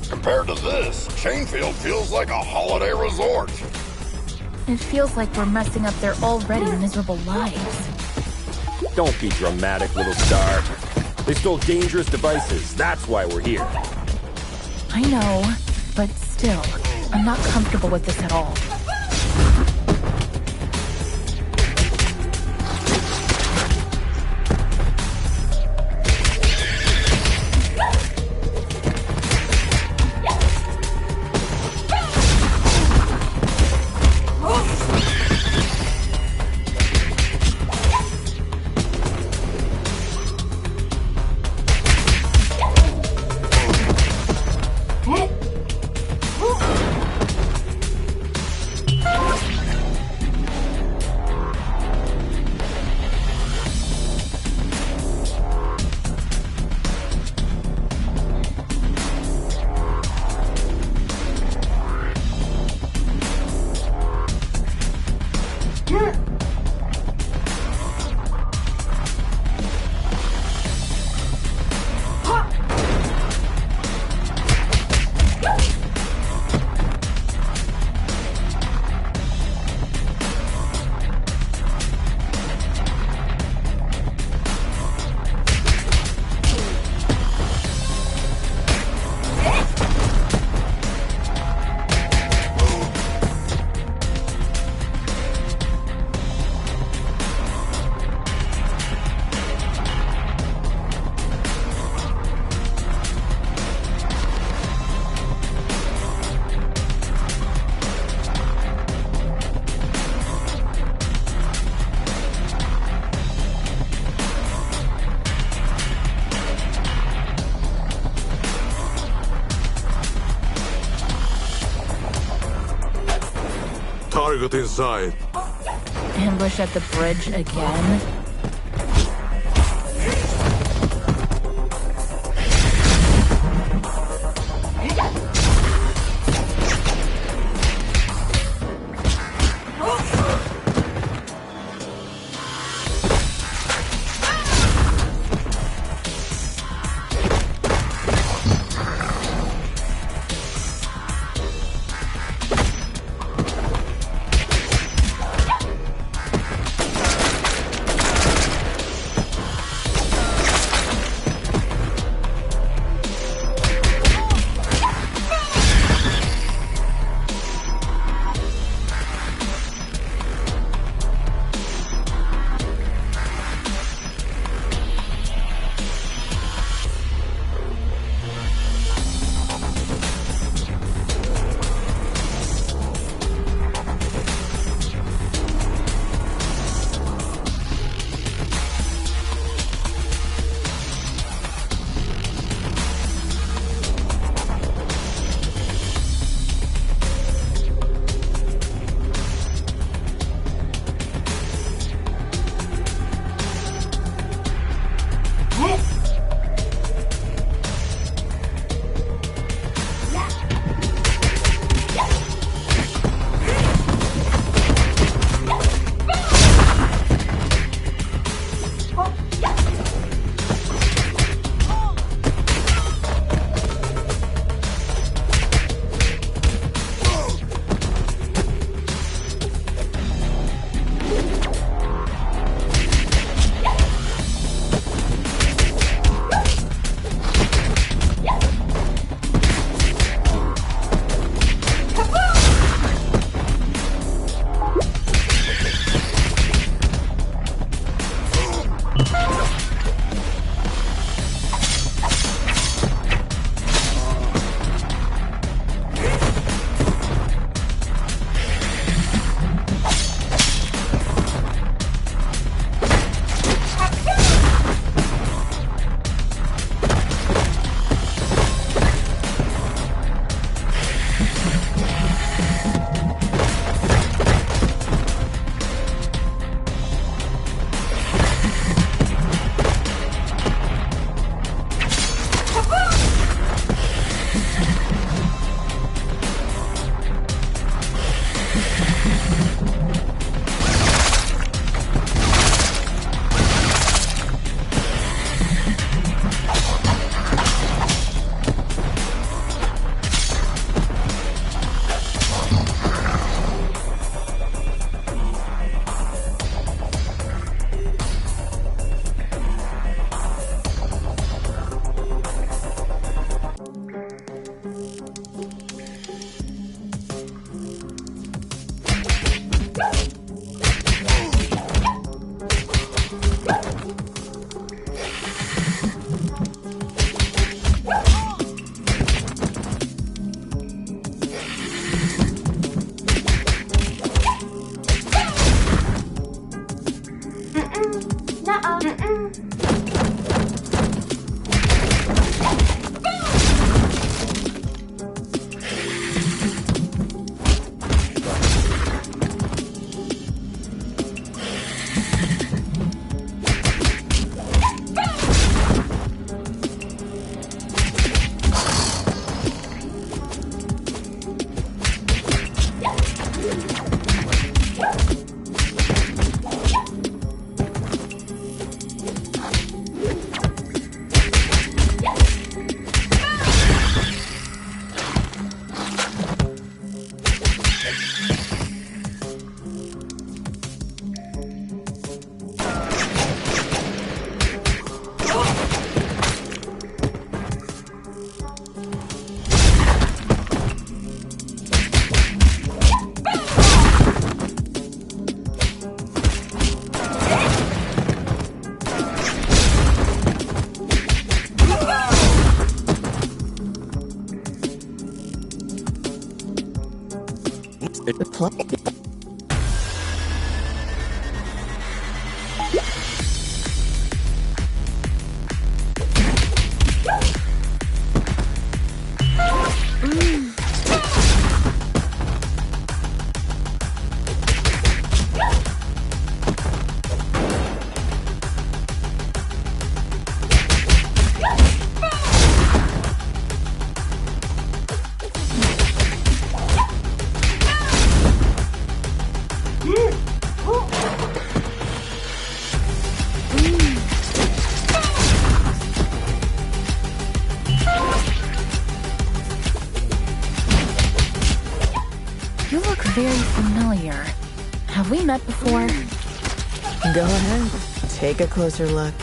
Compared to this, Chainfield feels like a holiday resort. It feels like we're messing up their already miserable lives. Don't be dramatic, little star. They stole dangerous devices. That's why we're here. I know, but still, I'm not comfortable with this at all. Target inside. Ambush at the bridge again? You look very familiar. Have we met before? Go ahead. Take a closer look.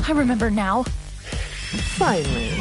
I remember now. Finally.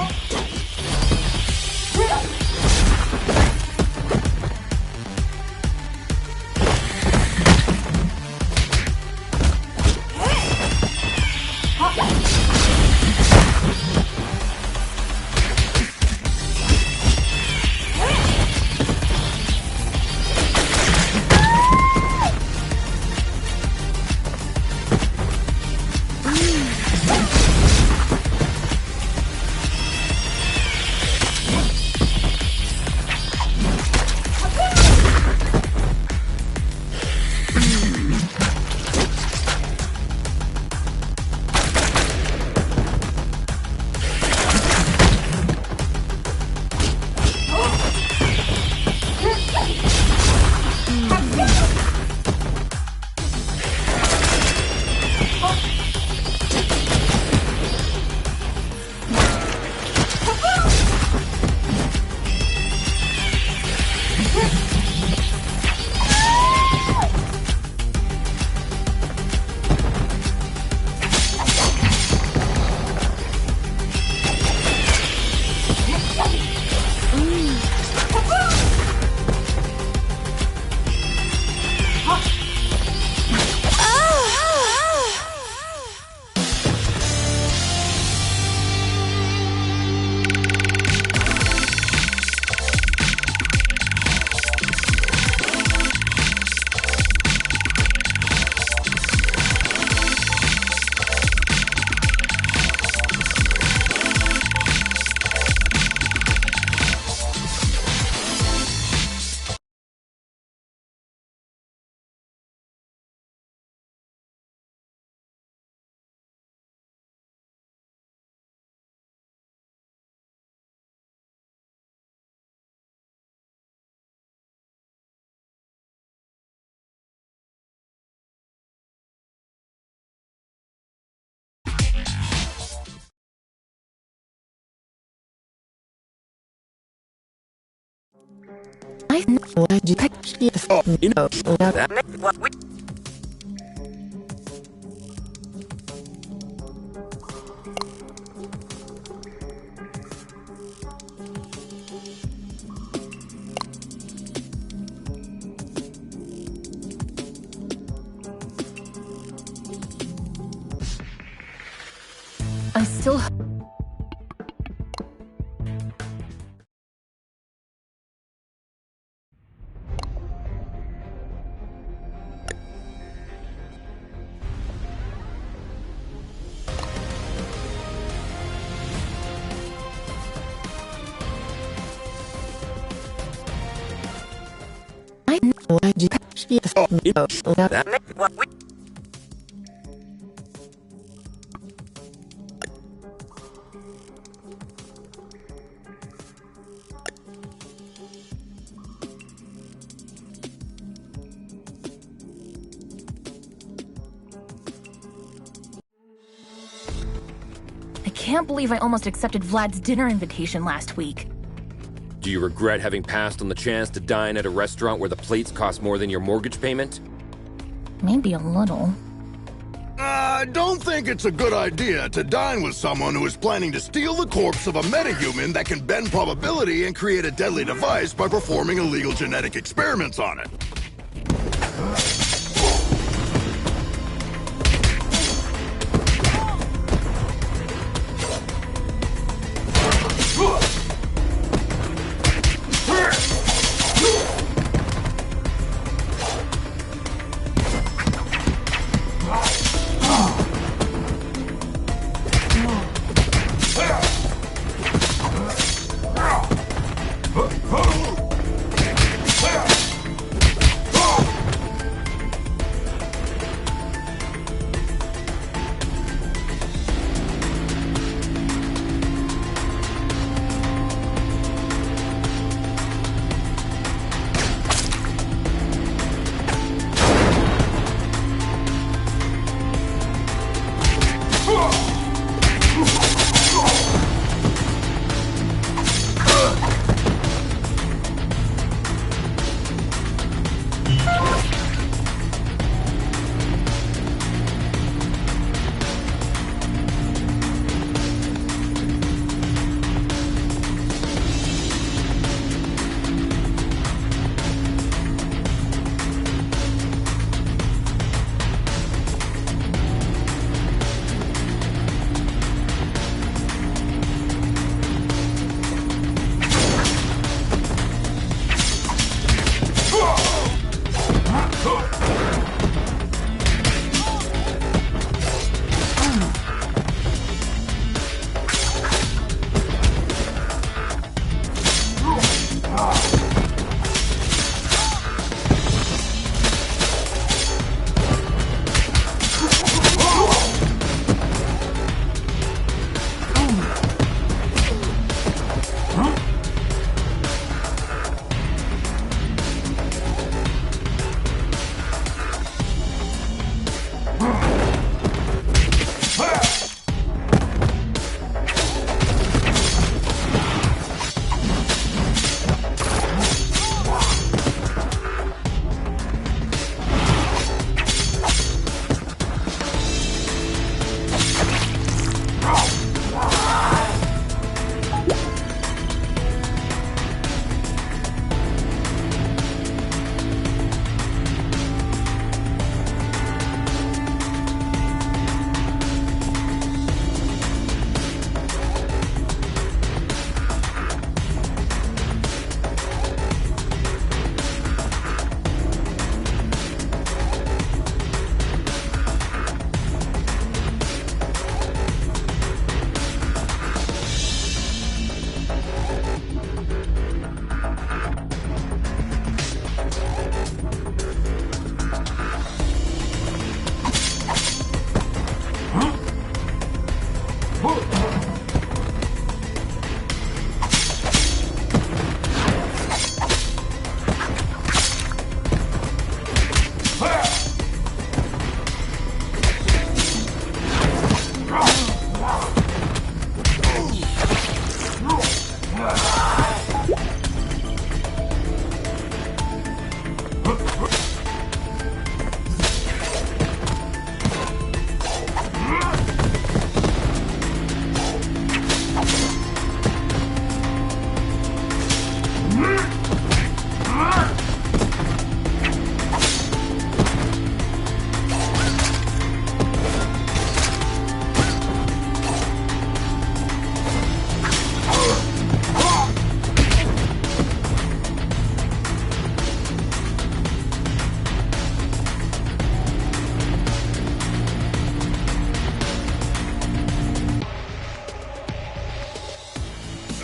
I still... I can't believe I almost accepted Vlad's dinner invitation last week. Do you regret having passed on the chance to dine at a restaurant where the plates cost more than your mortgage payment? Maybe a little. I don't think it's a good idea to dine with someone who is planning to steal the corpse of a metahuman that can bend probability and create a deadly device by performing illegal genetic experiments on it.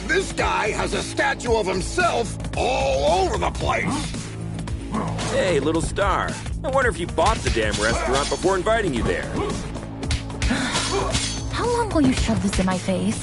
This guy has a statue of himself all over the place. Hey, little star. I wonder if you bought the damn restaurant before inviting you there. How long will you shove this in my face?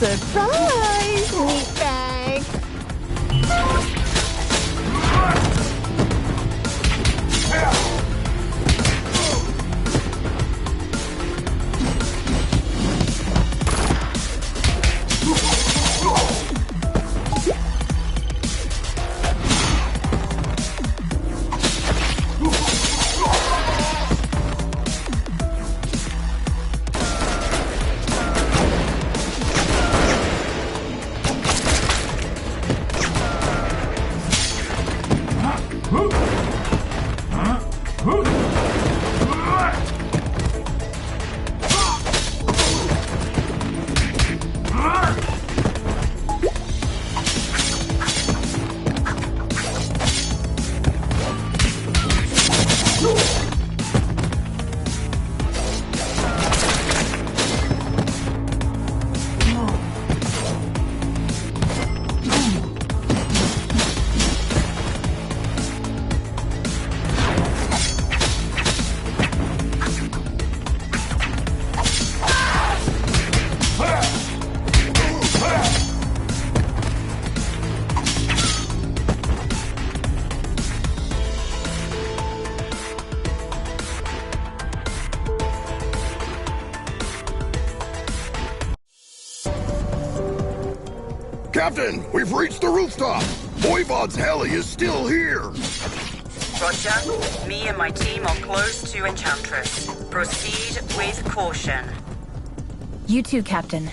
Surprise, meatbag! Captain, we've reached the rooftop. Voivod's heli is still here. Roger. Me and my team are close to Enchantress. Proceed with caution. You too, Captain.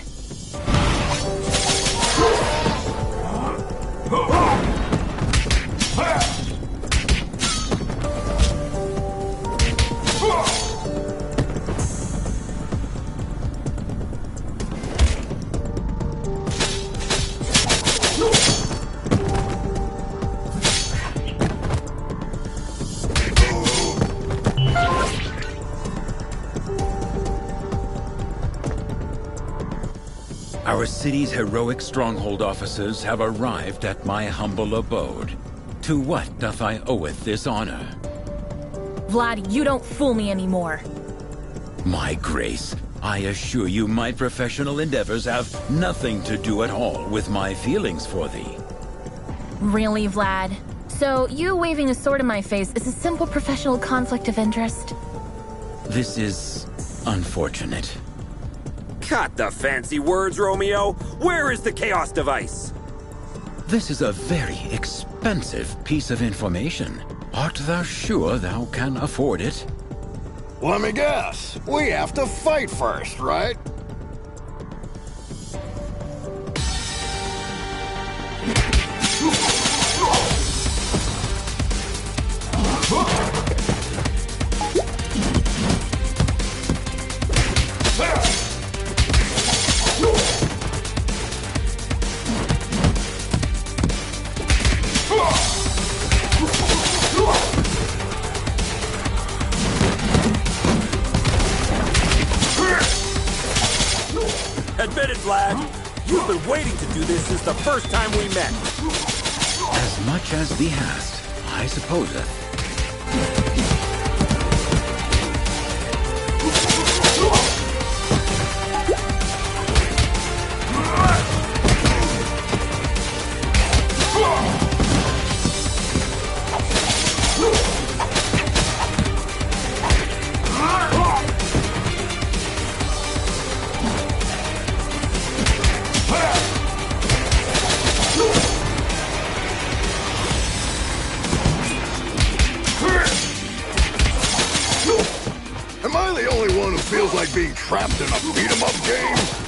Our city's heroic stronghold officers have arrived at my humble abode. To what doth I oweth this honor? Vlad, you don't fool me anymore. My grace, I assure you my professional endeavors have nothing to do at all with my feelings for thee. Really, Vlad? So, you waving a sword in my face is a simple professional conflict of interest? This is unfortunate. Cut the fancy words, Romeo! Where is the Chaos device? This is a very expensive piece of information. Art thou sure thou can afford it? Let me guess. We have to fight first, right? Admit it, Vlad. You've been waiting to do this since the first time we met. As much as thee hast, I supposeth. Am I the only one who feels like being trapped in a beat-em-up game?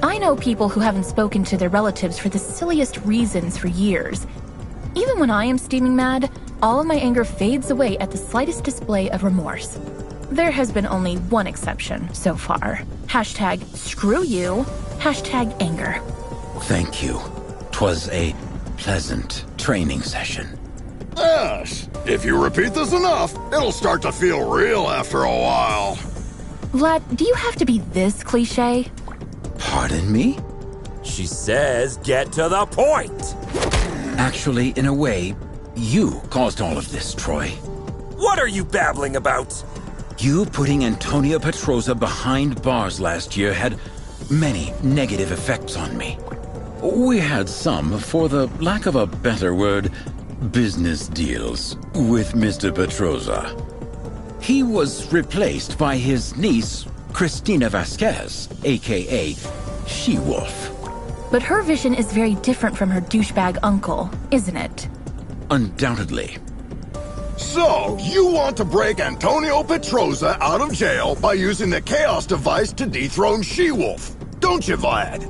I know people who haven't spoken to their relatives for the silliest reasons for years. Even when I am steaming mad, all of my anger fades away at the slightest display of remorse. There has been only one exception so far. Hashtag screw you, hashtag anger. Thank you. 'Twas a pleasant training session. Yes. If you repeat this enough, it'll start to feel real after a while. Vlad, do you have to be this cliche? Pardon me? She says get to the point. Actually, in a way, you caused all of this, Troy. What are you babbling about? You putting Antonia Petroza behind bars last year had many negative effects on me. We had some, for the lack of a better word, business deals with Mr. Petroza. He was replaced by his niece, Cristina Vasquez, aka She-Wolf. But her vision is very different from her douchebag uncle, isn't it? Undoubtedly. So, you want to break Antonio Petroza out of jail by using the Chaos device to dethrone She-Wolf, don't you, Vlad?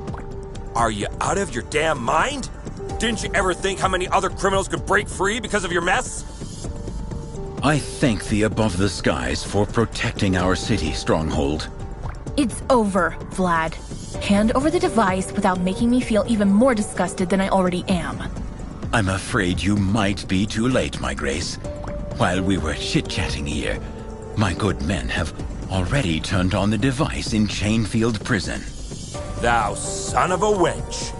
Are you out of your damn mind? Didn't you ever think how many other criminals could break free because of your mess? I thank the above the skies for protecting our city, Stronghold. It's over, Vlad. Hand over the device without making me feel even more disgusted than I already am. I'm afraid you might be too late, my Grace. While we were chit-chatting here, my good men have already turned on the device in Chainfield Prison. Thou son of a wench.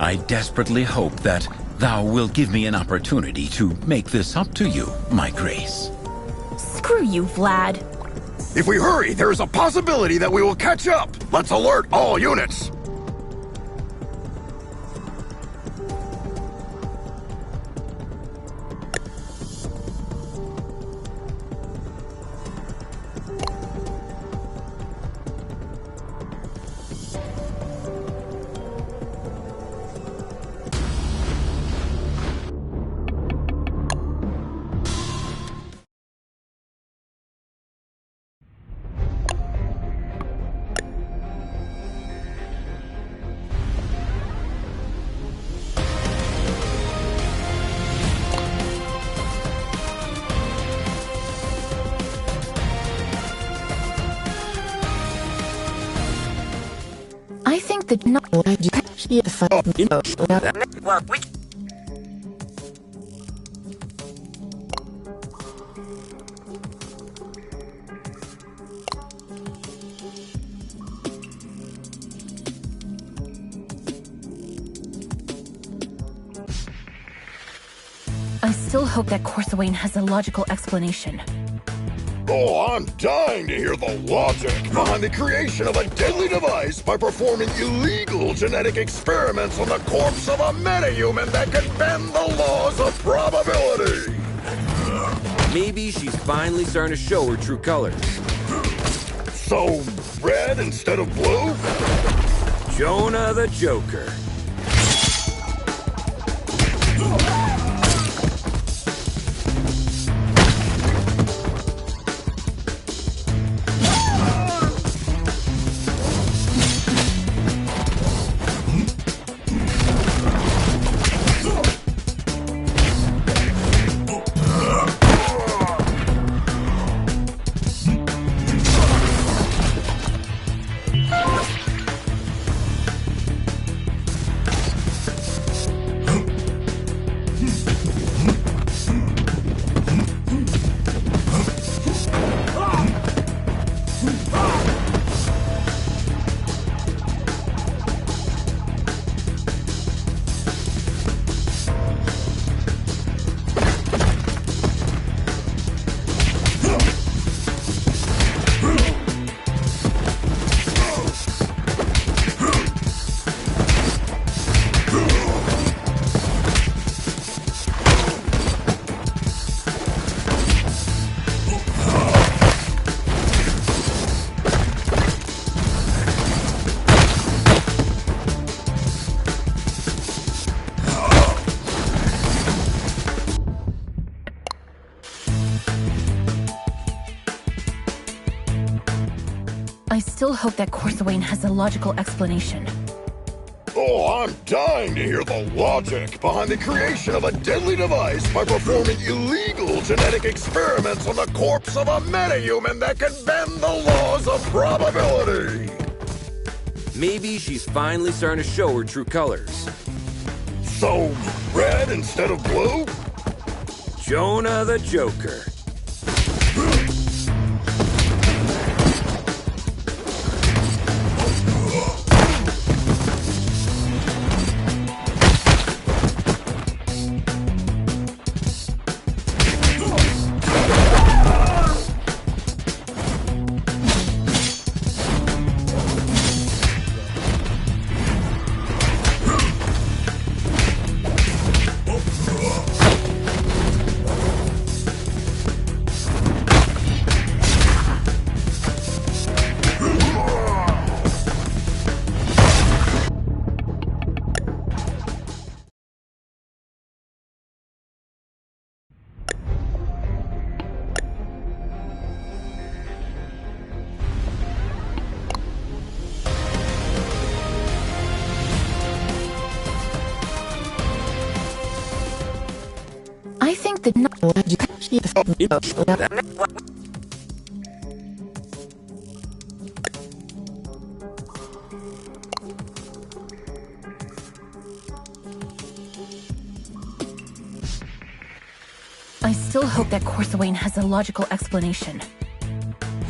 I desperately hope that thou wilt give me an opportunity to make this up to you, my Grace. Screw you, Vlad. If we hurry, there is a possibility that we will catch up. Let's alert all units. I think that Well, we... I still hope that Corsawane has a logical explanation. Oh, I'm dying to hear the logic behind the creation of a deadly device by performing illegal genetic experiments on the corpse of a metahuman that could bend the laws of probability. Maybe she's finally starting to show her true colors. So, red instead of blue? Jonah the Joker. I still hope that Corsawane has a logical explanation. Oh, I'm dying to hear the logic behind the creation of a deadly device by performing illegal genetic experiments on the corpse of a metahuman that could bend the laws of probability. Maybe she's finally starting to show her true colors. So, red instead of blue? Jonah the Joker. I think that I still hope that Corsawane has a logical explanation.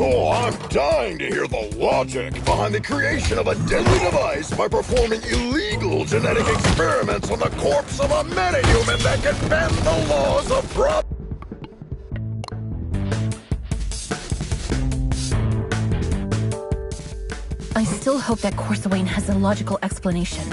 Oh, I'm dying to hear the logic behind the creation of a deadly device by performing illegal genetic experiments on the corpse of a metahuman that can bend the laws of I still hope that Corsawane has a logical explanation.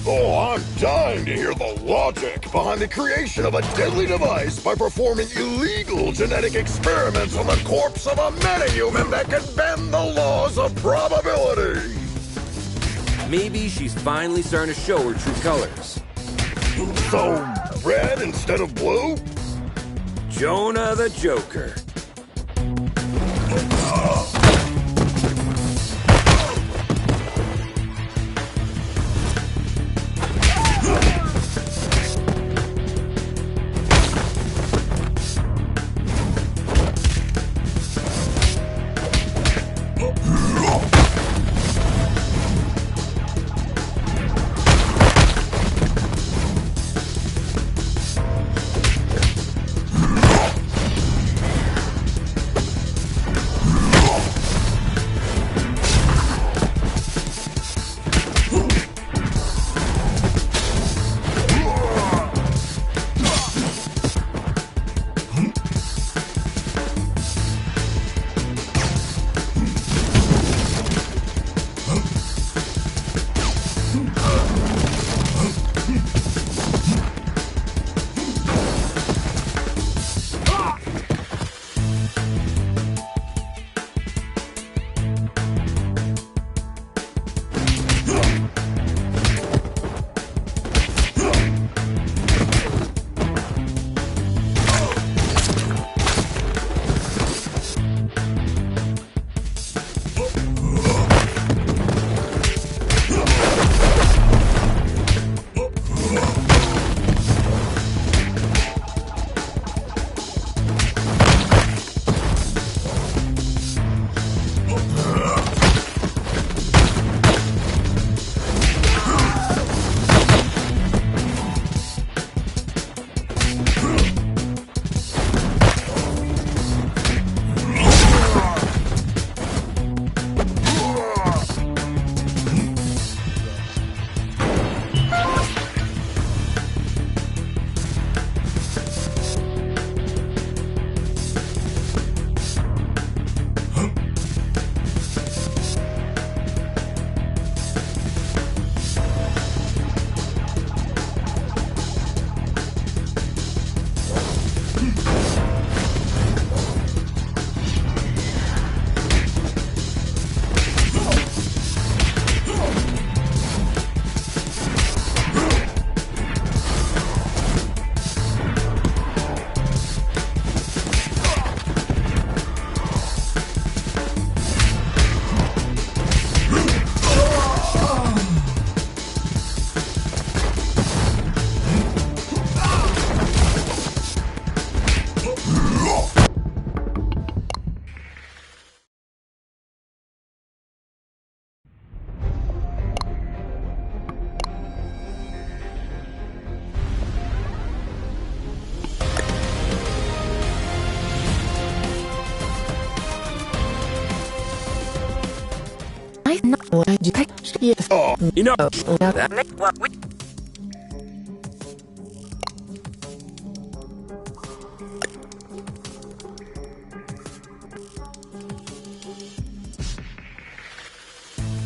Oh, I'm dying to hear the logic behind the creation of a deadly device by performing illegal genetic experiments on the corpse of a metahuman that can bend the laws of probability. Maybe she's finally starting to show her true colors. So, red instead of blue? Jonah the Joker.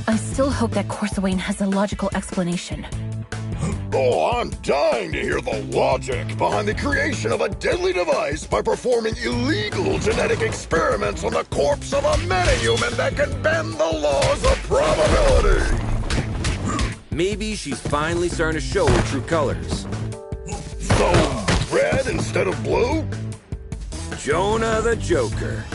I still hope that Corsawane has a logical explanation. Oh, I'm dying to hear the logic behind the creation of a deadly device by performing illegal genetic experiments on the corpse of a metahuman that can bend the laws of probability. Maybe she's finally starting to show her true colors. So, red instead of blue? Jonah the Joker.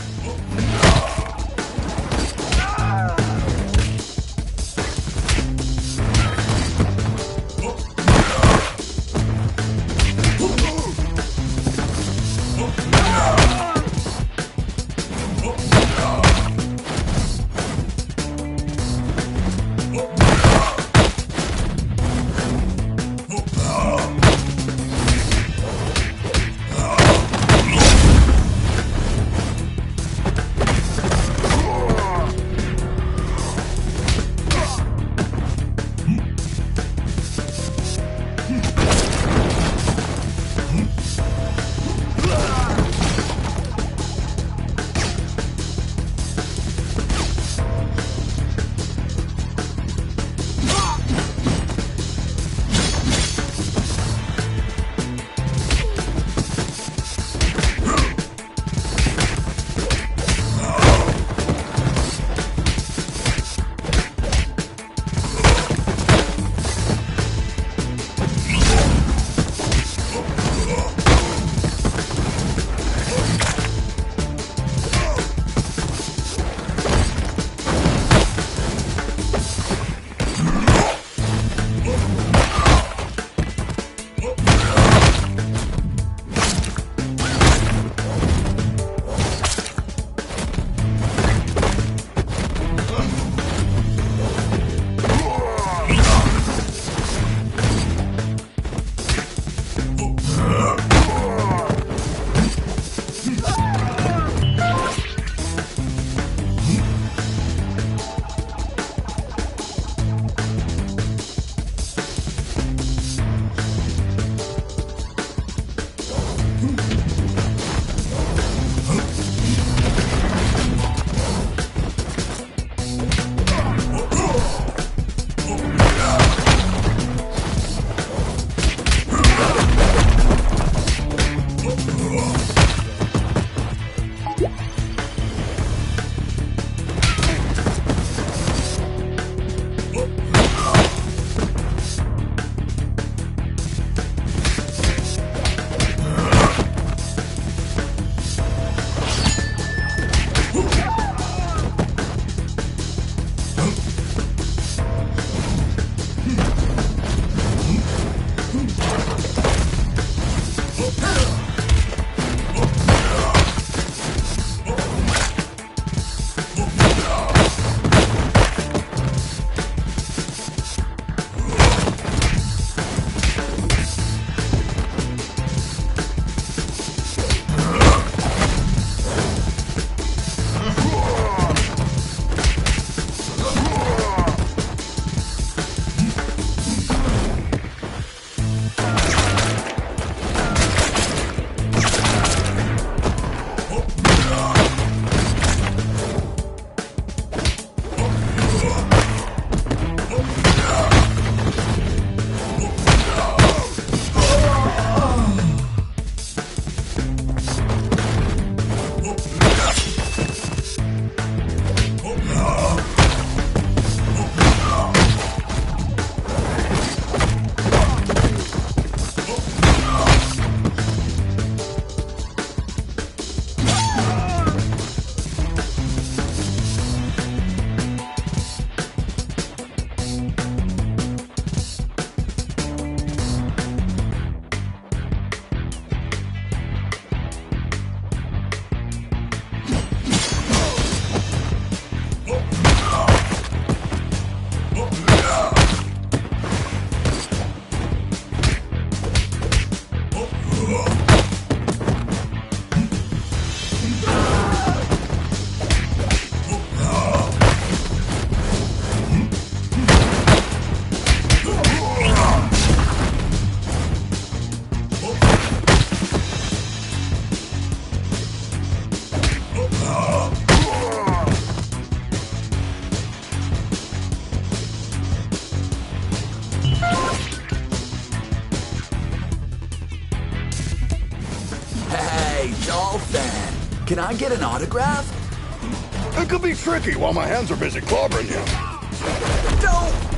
Can I get an autograph? It could be tricky while my hands are busy clobbering him. Don't!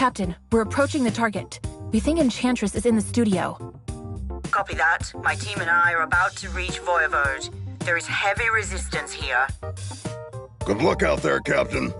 Captain, we're approaching the target. We think Enchantress is in the studio. Copy that. My team and I are about to reach Voivode. There is heavy resistance here. Good luck out there, Captain.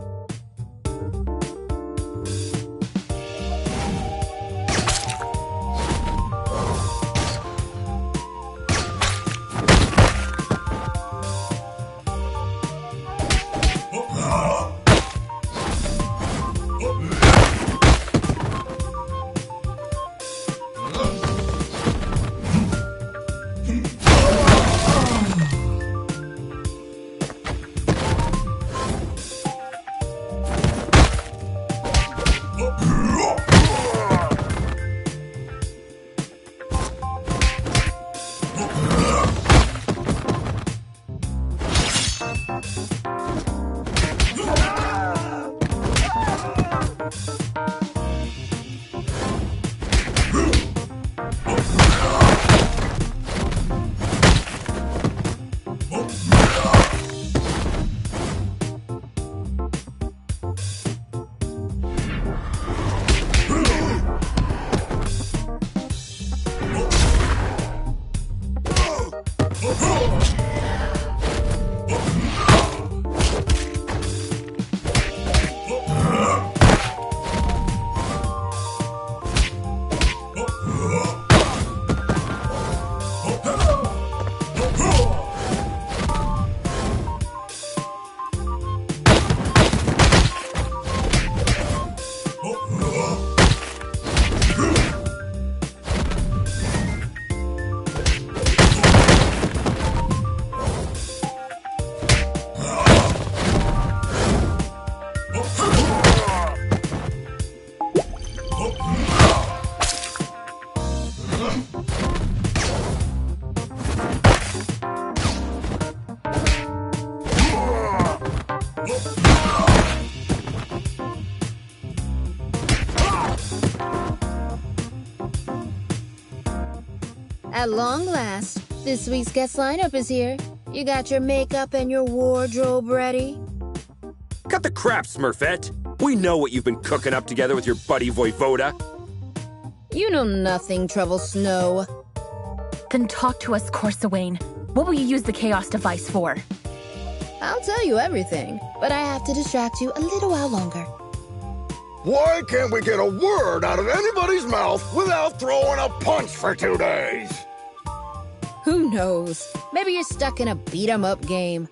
At long last, this week's guest lineup is here. You got your makeup and your wardrobe ready? Cut the crap, Smurfette. We know what you've been cooking up together with your buddy Voivoda. You know nothing, Trouble Snow. Then talk to us, Corsawane. What will you use the Chaos device for? I'll tell you everything, but I have to distract you a little while longer. Why can't we get a word out of anybody's mouth without throwing a punch for 2 days? Who knows? Maybe you're stuck in a beat-em-up game.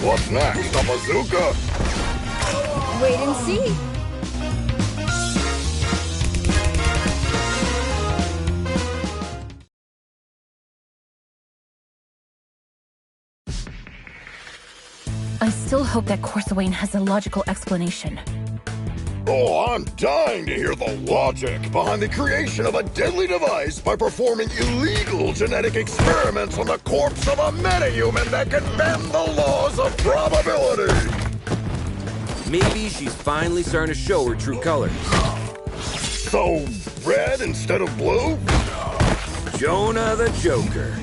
What's next, a bazooka? Wait and see. I still hope that Corsawane has a logical explanation. Oh, I'm dying to hear the logic behind the creation of a deadly device by performing illegal genetic experiments on the corpse of a metahuman that can bend the laws of probability. Maybe she's finally starting to show her true colors. So, red instead of blue? Jonah the Joker.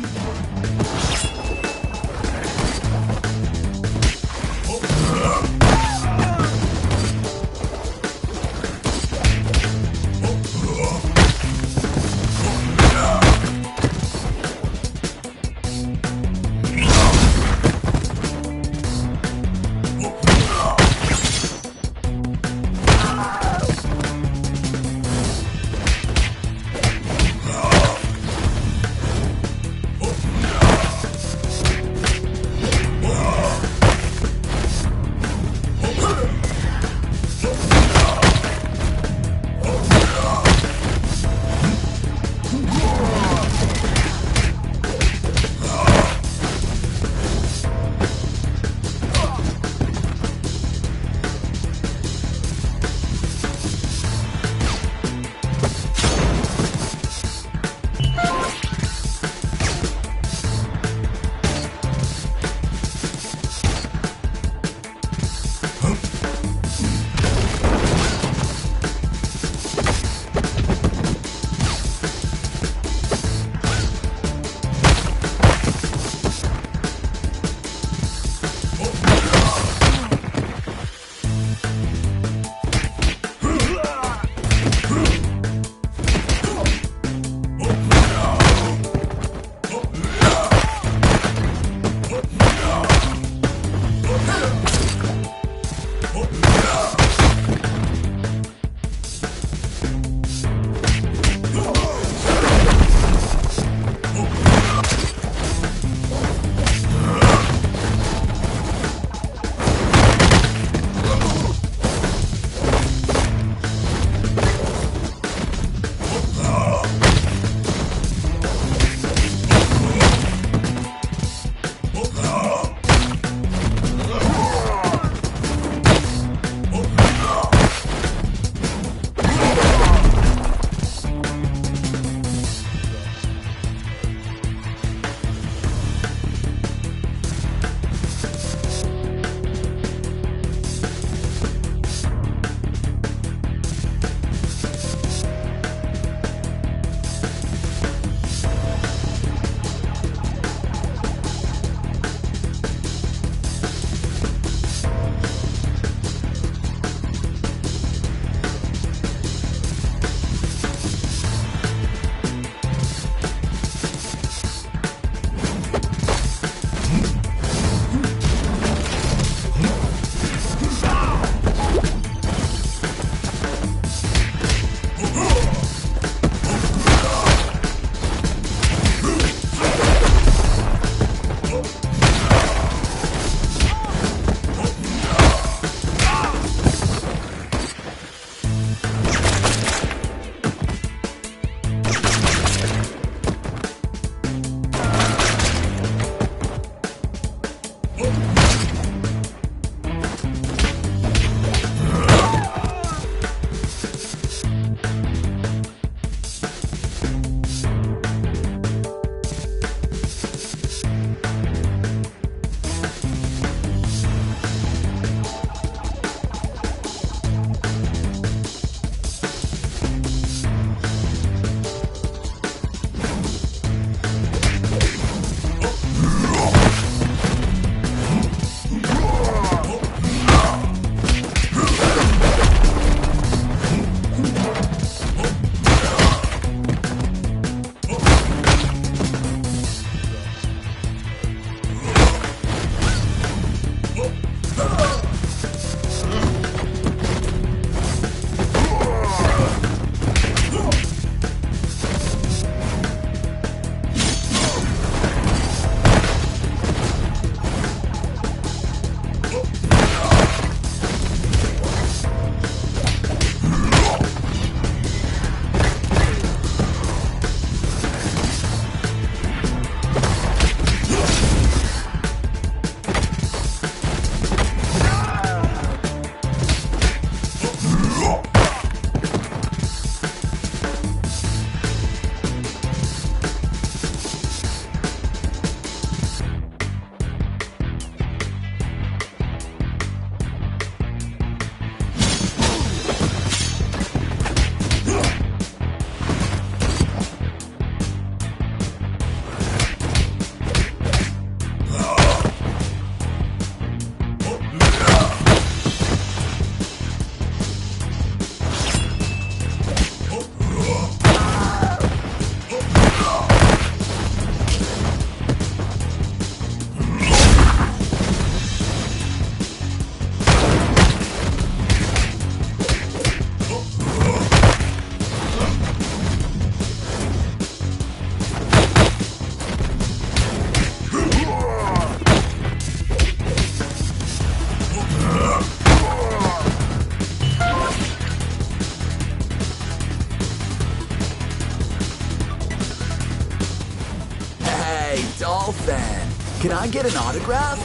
Can I get an autograph?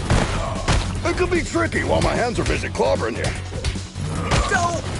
It could be tricky while my hands are busy clobbering you. Don't!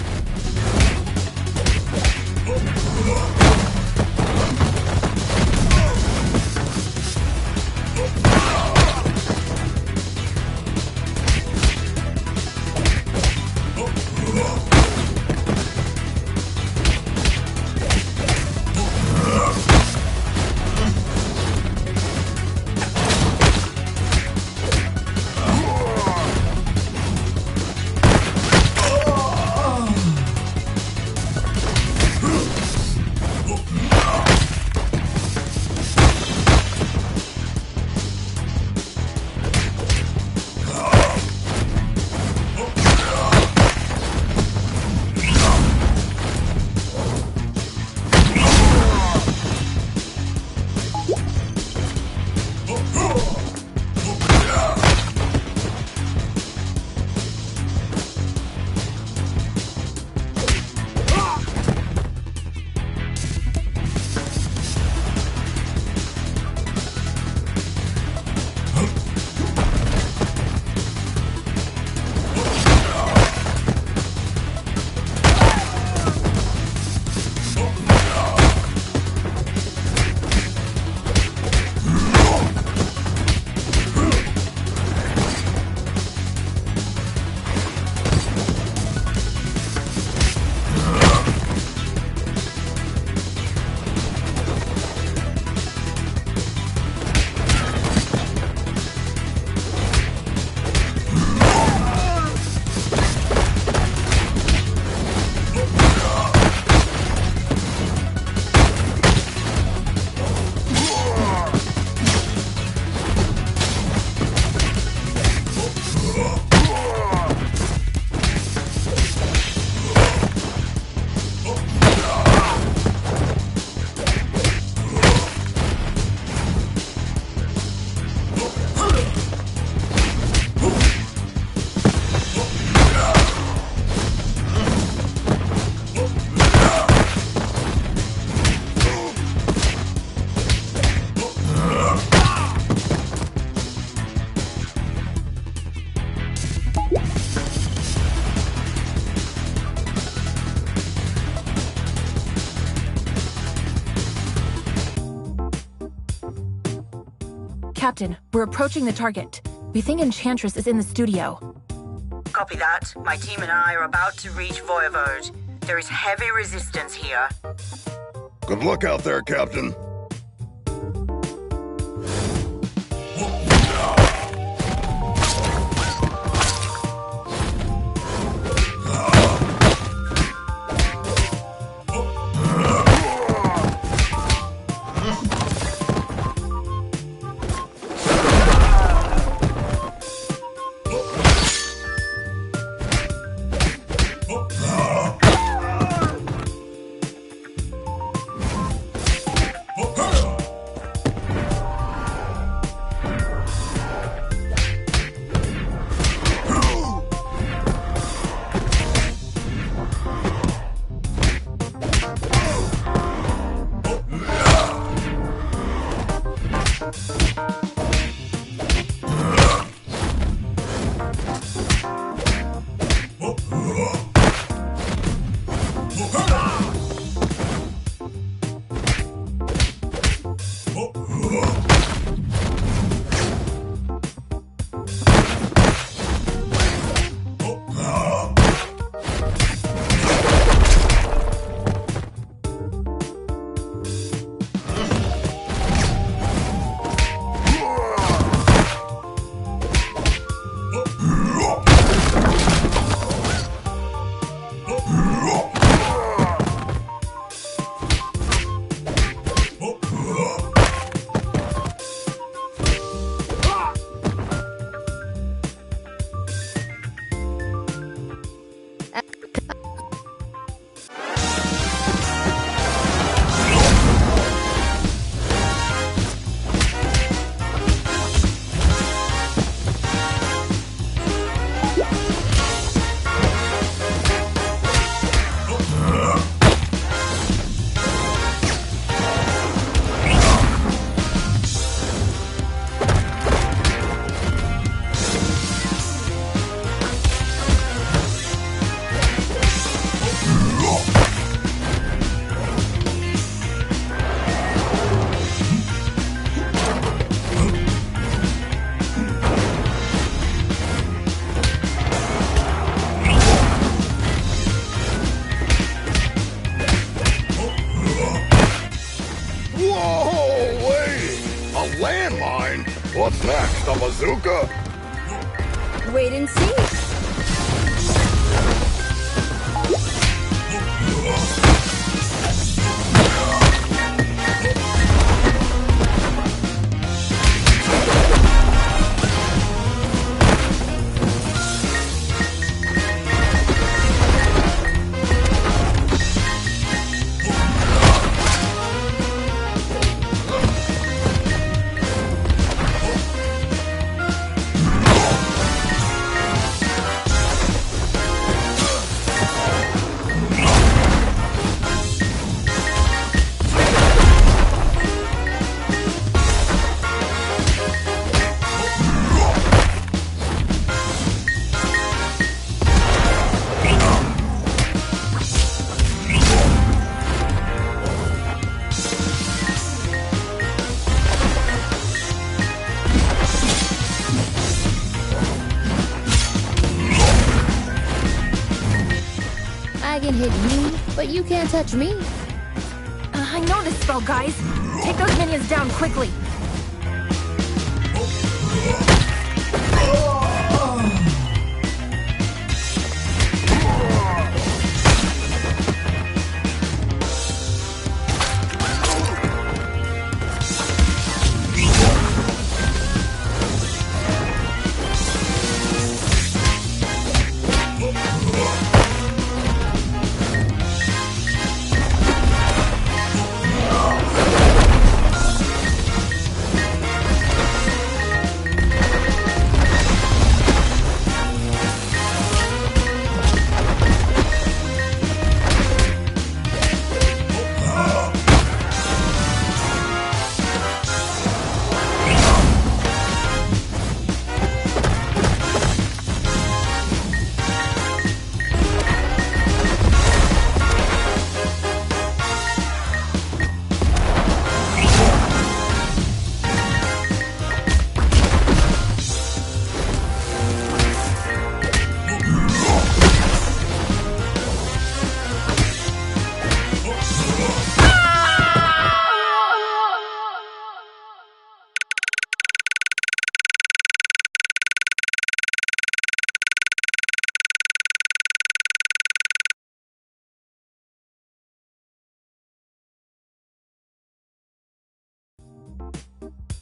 Captain, we're approaching the target. We think Enchantress is in the studio. Copy that. My team and I are about to reach Voivode. There is heavy resistance here. Good luck out there, Captain. The bazooka? Wait and see. I can hit you, but you can't touch me. I know this spell, guys. Take those minions down quickly.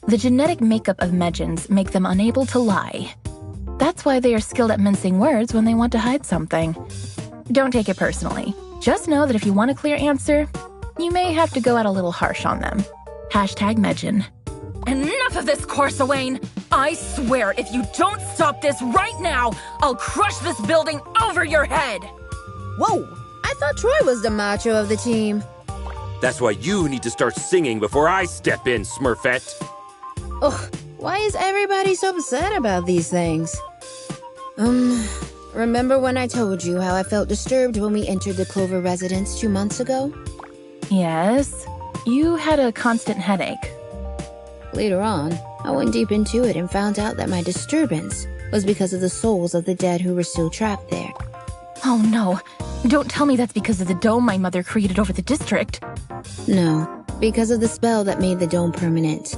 The genetic makeup of Medjans make them unable to lie. That's why they are skilled at mincing words when they want to hide something. Don't take it personally. Just know that if you want a clear answer, you may have to go out a little harsh on them. #Medjan. Enough of this, Corsawane! I swear, if you don't stop this right now, I'll crush this building over your head! Whoa! I thought Troy was the macho of the team. That's why you need to start singing before I step in, Smurfette. Ugh, why is everybody so upset about these things? Remember when I told you how I felt disturbed when we entered the Clover residence 2 months ago? Yes, you had a constant headache. Later on, I went deep into it and found out that my disturbance was because of the souls of the dead who were still trapped there. Oh no, don't tell me that's because of the dome my mother created over the district. No, because of the spell that made the dome permanent.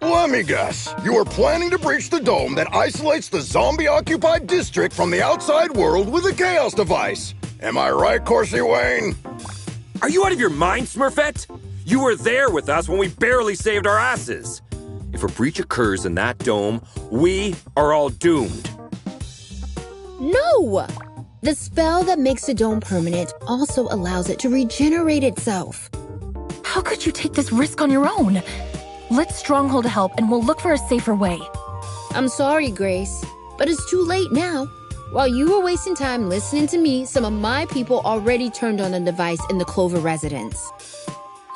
Let me guess. You are planning to breach the dome that isolates the zombie-occupied district from the outside world with a chaos device. Am I right, Corsi Wayne? Are you out of your mind, Smurfette? You were there with us when we barely saved our asses. If a breach occurs in that dome, we are all doomed. No! The spell that makes the dome permanent also allows it to regenerate itself. How could you take this risk on your own? Let Stronghold help and we'll look for a safer way. I'm sorry, Grace, but it's too late now. While you were wasting time listening to me, some of my people already turned on the device in the Clover residence.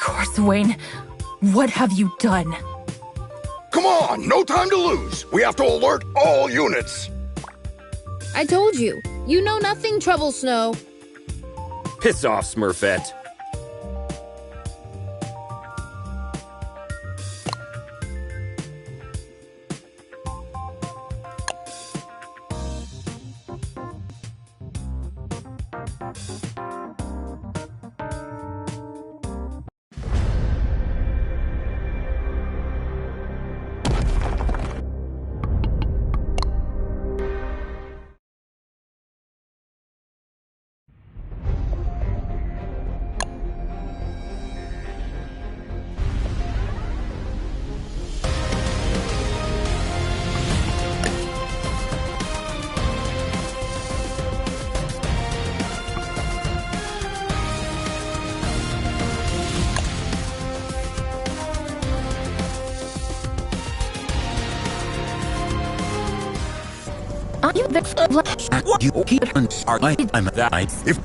Corsawane, what have you done? Come on, no time to lose. We have to alert all units. I told you. You know nothing, Trouble Snow. Piss off, Smurfette. You keep on. I'm that. If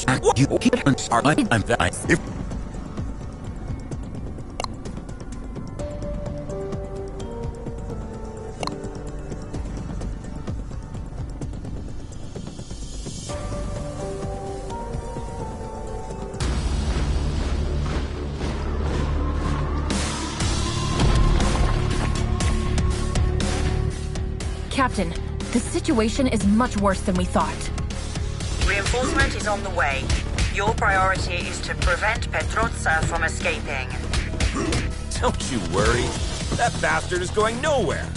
I know you keep on. I'm that. If Captain, the situation is much worse than we thought. Reinforcement is on the way. Your priority is to prevent Pedroza from escaping. Don't you worry. That bastard is going nowhere.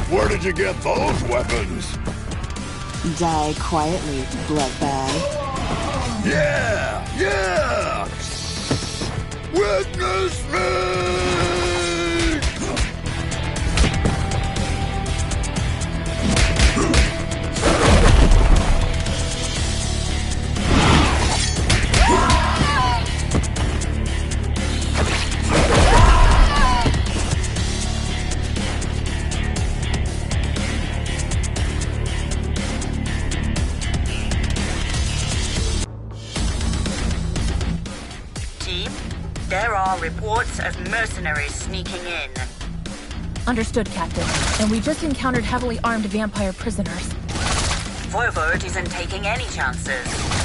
Where did you get those weapons? Die quietly, bloodbag. Yeah! Witness me! There are reports of mercenaries sneaking in. Understood, Captain. And we just encountered heavily armed vampire prisoners. Voivode isn't taking any chances.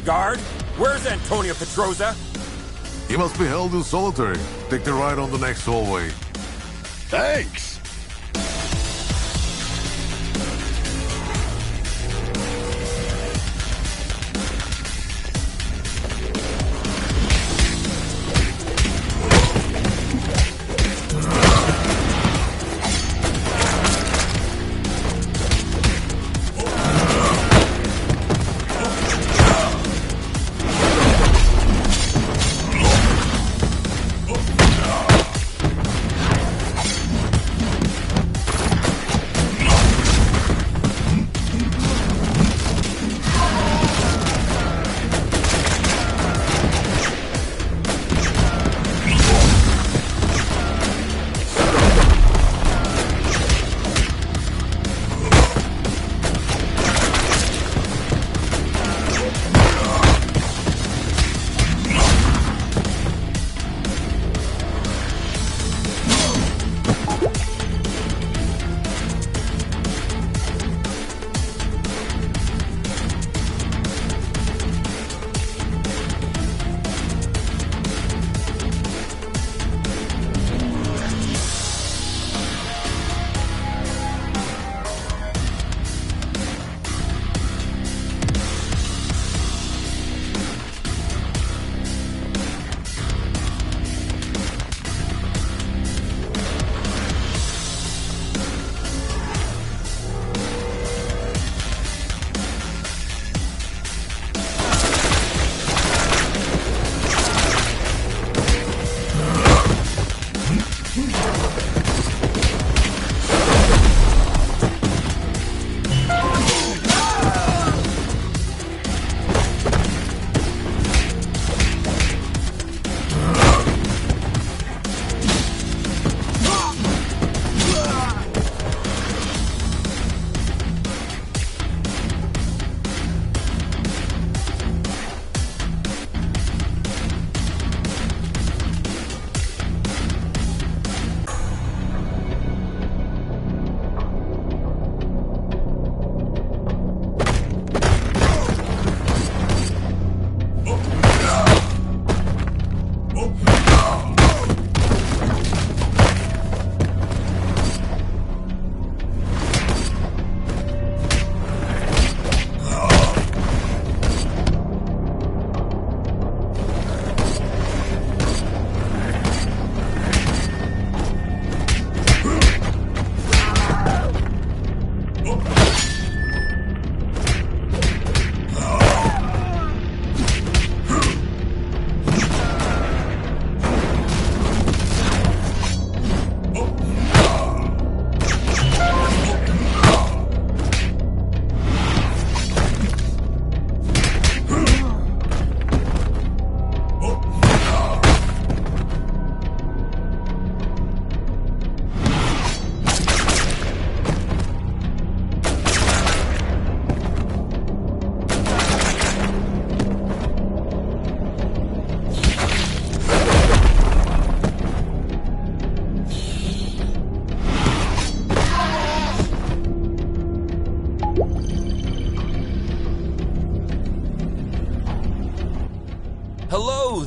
Guard, where's Antonio Petroza? He must be held in solitary. Take the ride on the next hallway. Thanks!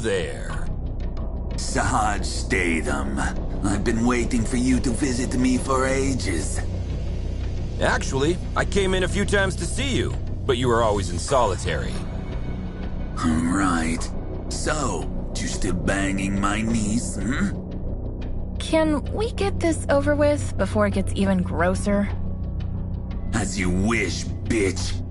there. Sahaj Statham. I've been waiting for you to visit me for ages. Actually, I came in a few times to see you, but you were always in solitary. Right. So, you still banging my niece, hmm? Can we get this over with before it gets even grosser? As you wish, bitch.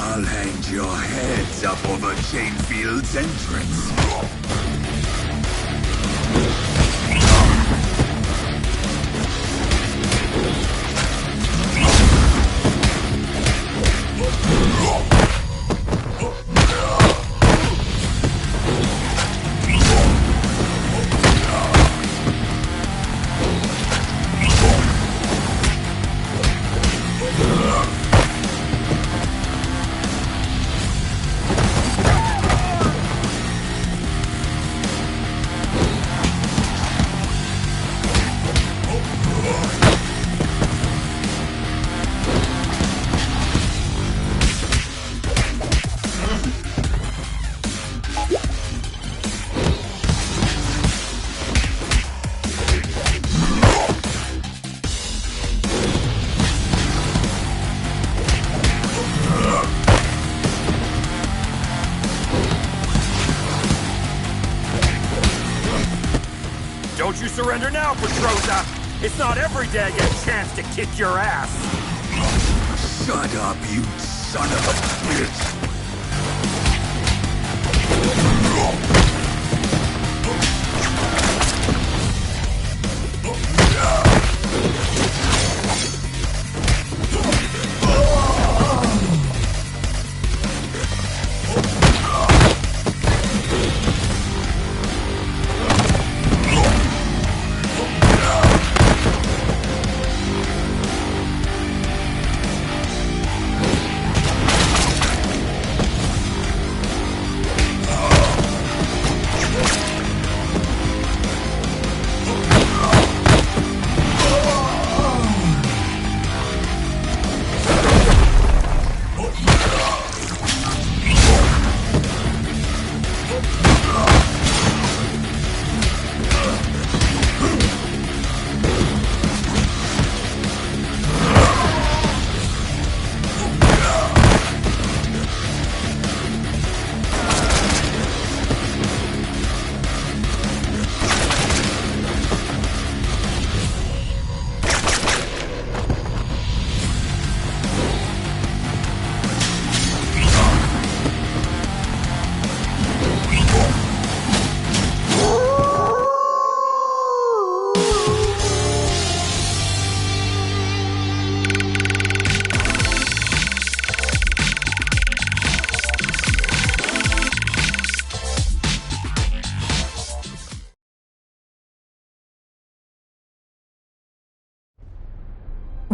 I'll hang your heads up over Chainfield's entrance. Don't you surrender now, Petrosa! It's not every day I get a chance to kick your ass! Shut up, you son of a bitch!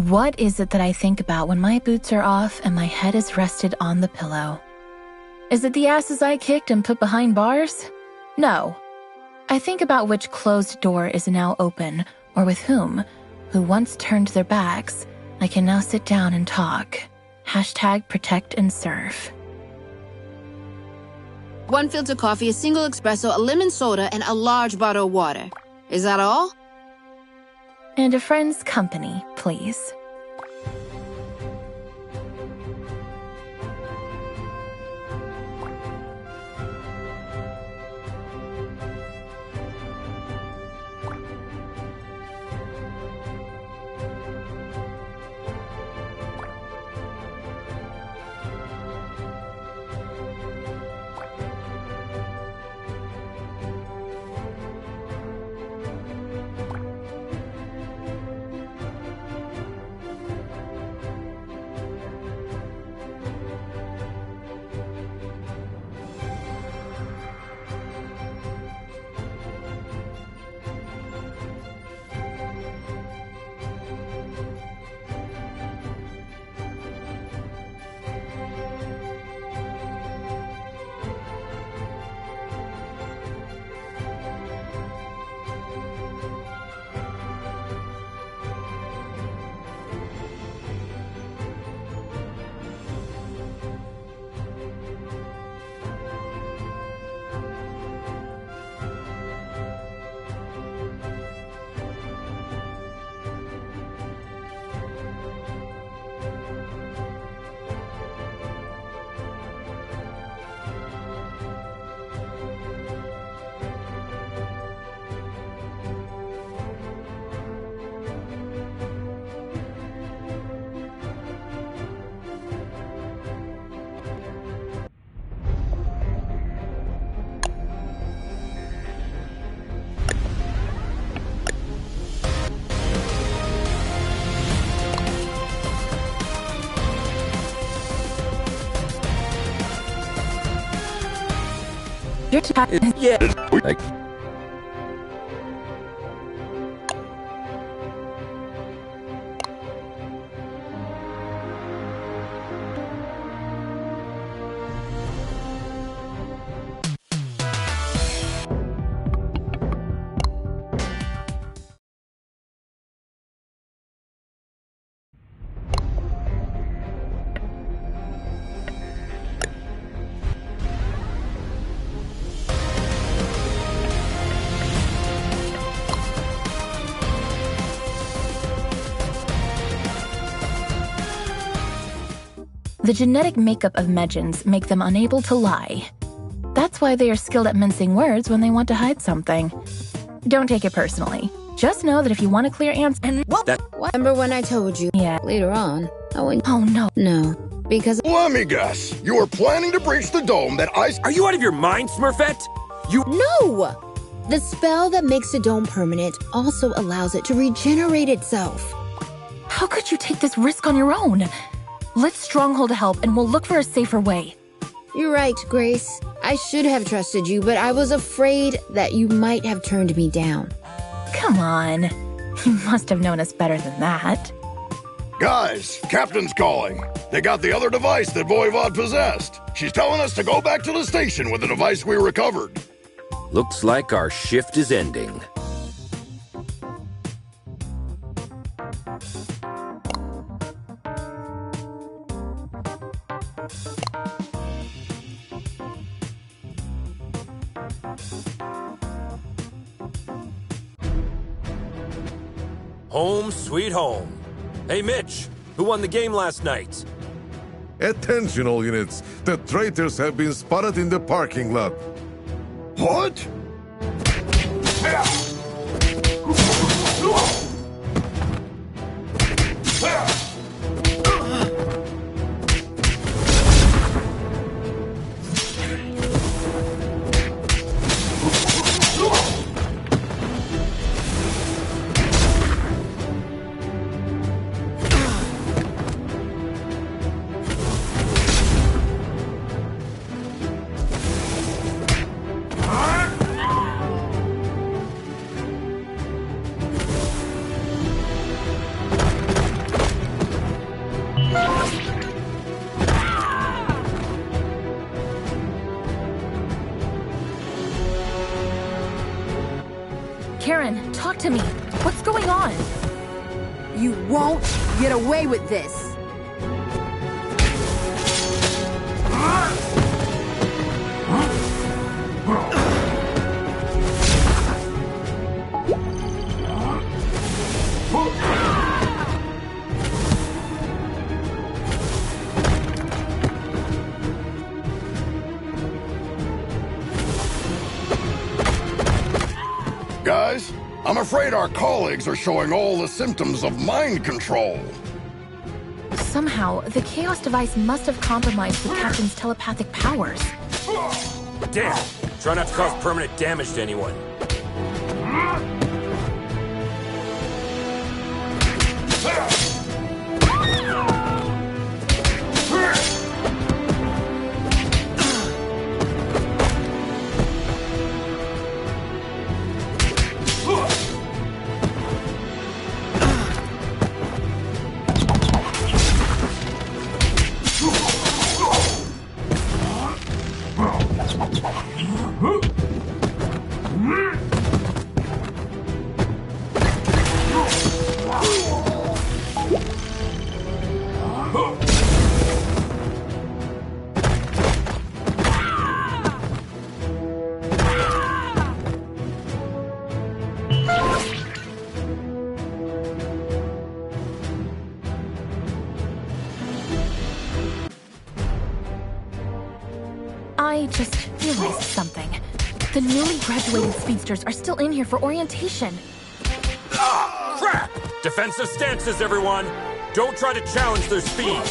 What is it that I think about when my boots are off and my head is rested on the pillow? Is it the asses I kicked and put behind bars? No. I think about which closed door is now open, or with whom, who once turned their backs, I can now sit down and talk. Hashtag protect and serve. 1 filter coffee, a single espresso, a lemon soda, and a large bottle of water. Is that all? And a friend's company, please. Yeah. The genetic makeup of Medgens make them unable to lie. That's why they are skilled at mincing words when they want to hide something. Don't take it personally. Just know that if you want a clear answer and Remember when I told you? Yeah. Later on, I went. Oh no. No, because Let me guess. You were planning to breach the dome that I... Are you out of your mind, Smurfette? No! The spell that makes the dome permanent also allows it to regenerate itself. How could you take this risk on your own? Let Stronghold help and we'll look for a safer way. You're right, Grace. I should have trusted you, but I was afraid that you might have turned me down. Come on. You must have known us better than that. Guys, Captain's calling. They got the other device that Voivod possessed. She's telling us to go back to the station with the device we recovered. Looks like our shift is ending. Home sweet home. Hey, Mitch, who won the game last night? Attention, all units. The traitors have been spotted in the parking lot. What? Karen, talk to me. What's going on? You won't get away with this. Guys, I'm afraid our colleagues are showing all the symptoms of mind control. Somehow, the Chaos device must have compromised the Captain's telepathic powers. Damn! Try not to cause permanent damage to anyone. I just realized something. The newly graduated speedsters are still in here for orientation. Ah, crap! Defensive stances, everyone! Don't try to challenge their speed!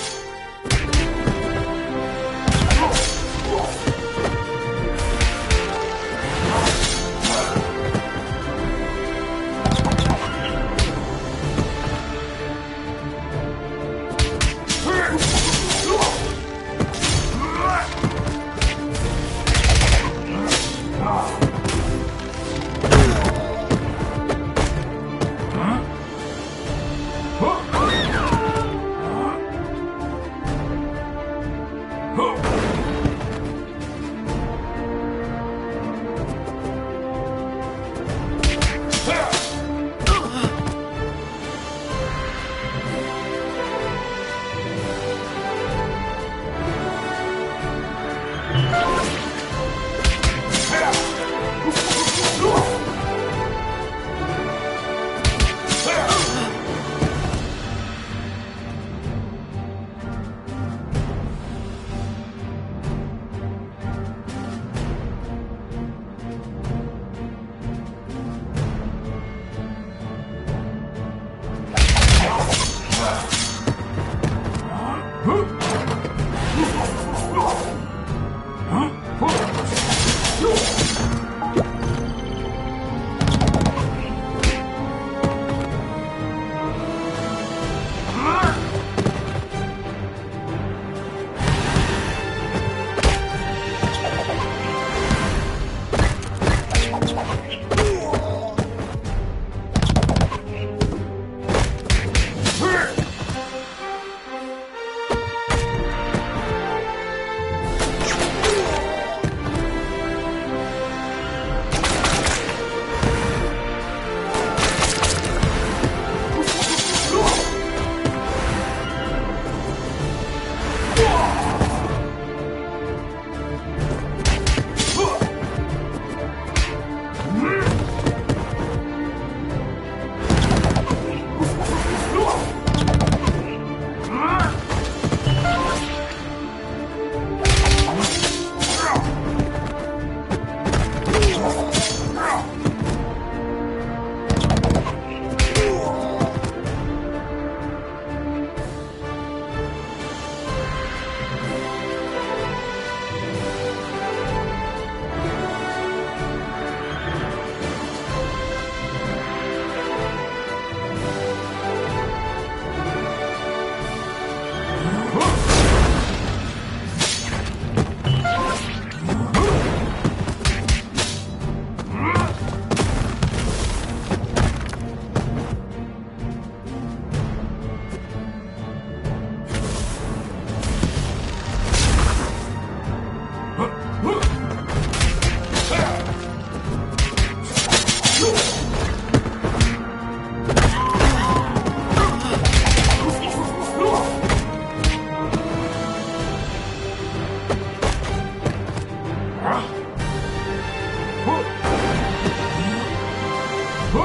Look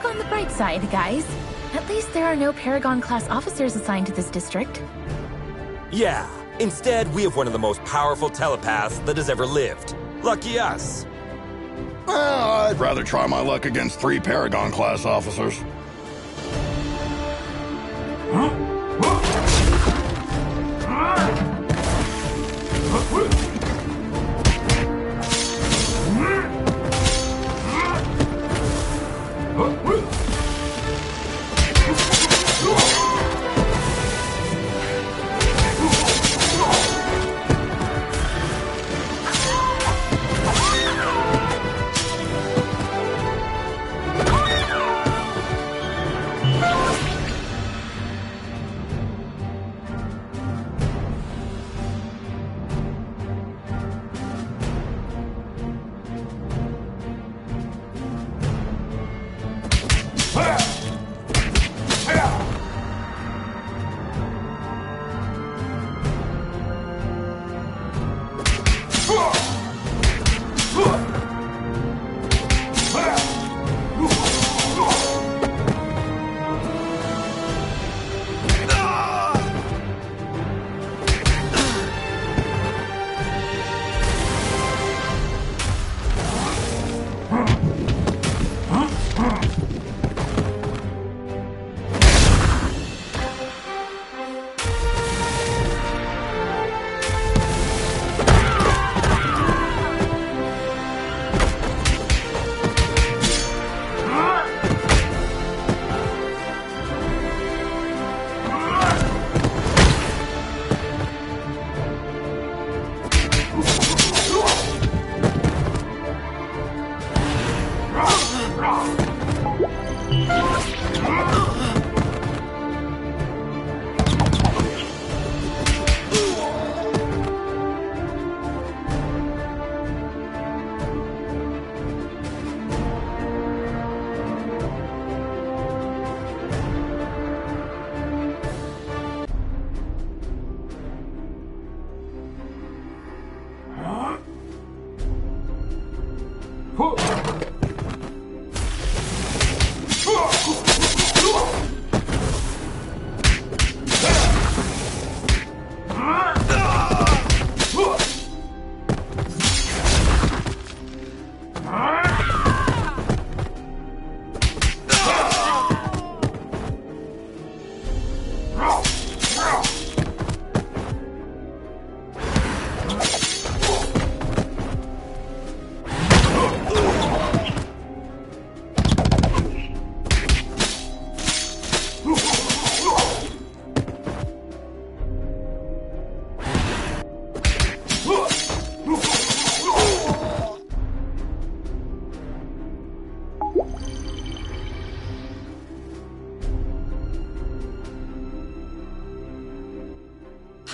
on the bright side, guys. At least there are no Paragon-class officers assigned to this district. Yeah, instead we have one of the most powerful telepaths that has ever lived. Lucky us. I'd rather try my luck against 3 Paragon-class officers.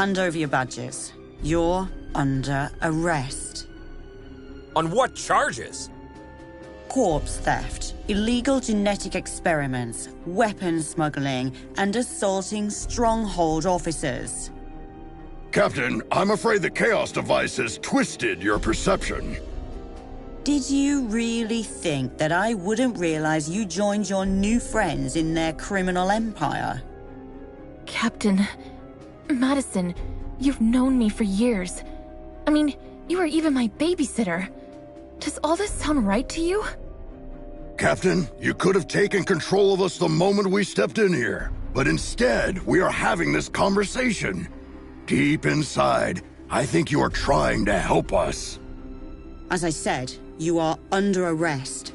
Hand over your badges. You're under arrest. On what charges? Corpse theft, illegal genetic experiments, weapon smuggling, and assaulting Stronghold officers. Captain, I'm afraid the Chaos device has twisted your perception. Did you really think that I wouldn't realize you joined your new friends in their criminal empire? Captain, Madison, you've known me for years. I mean, you were even my babysitter. Does all this sound right to you? Captain, you could have taken control of us the moment we stepped in here. But instead, we are having this conversation. Deep inside, I think you are trying to help us. As I said, you are under arrest.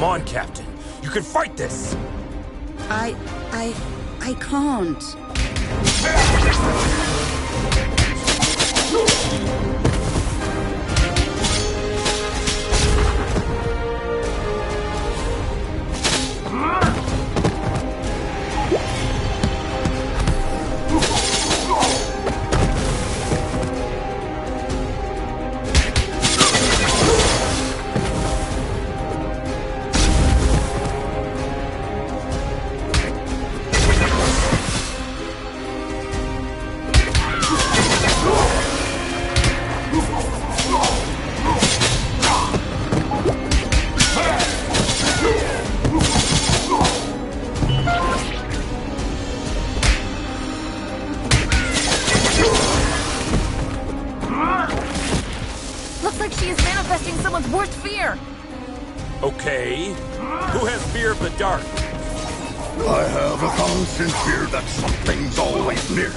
on, Captain. You can fight this! I can't. Looks like she is manifesting someone's worst fear. Okay. Who has fear of the dark? I have a constant fear that something's always near.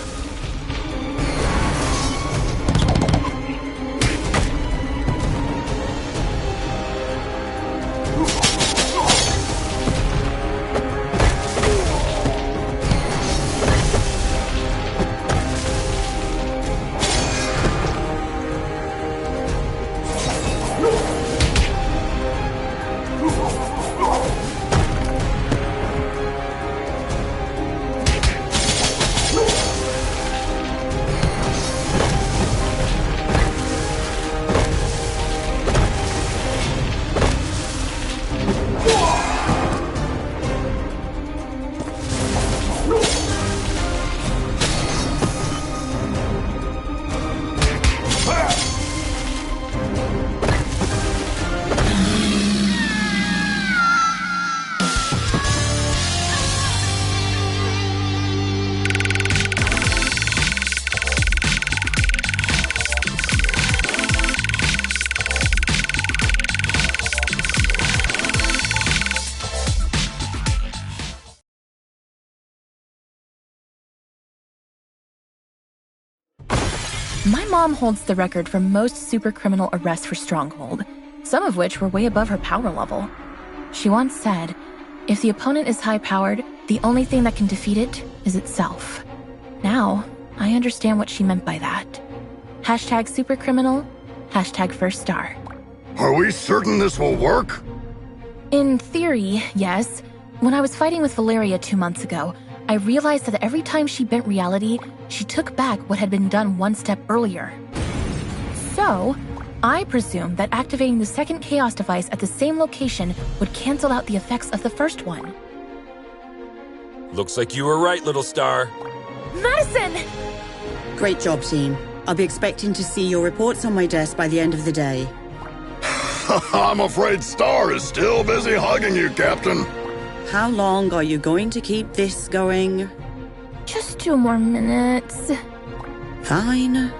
My mom holds the record for most super criminal arrests for Stronghold, some of which were way above her power level. She once said, if the opponent is high-powered, the only thing that can defeat it is itself. Now, I understand what she meant by that. Hashtag supercriminal, hashtag first star. Are we certain this will work? In theory, yes. When I was fighting with Valeria 2 months ago, I realized that every time she bent reality, she took back what had been done one step earlier. So, I presumed that activating the second Chaos device at the same location would cancel out the effects of the first one. Looks like you were right, little star. Madison! Great job, team. I'll be expecting to see your reports on my desk by the end of the day. I'm afraid Star is still busy hugging you, Captain. How long are you going to keep this going? Just 2 more minutes. Fine.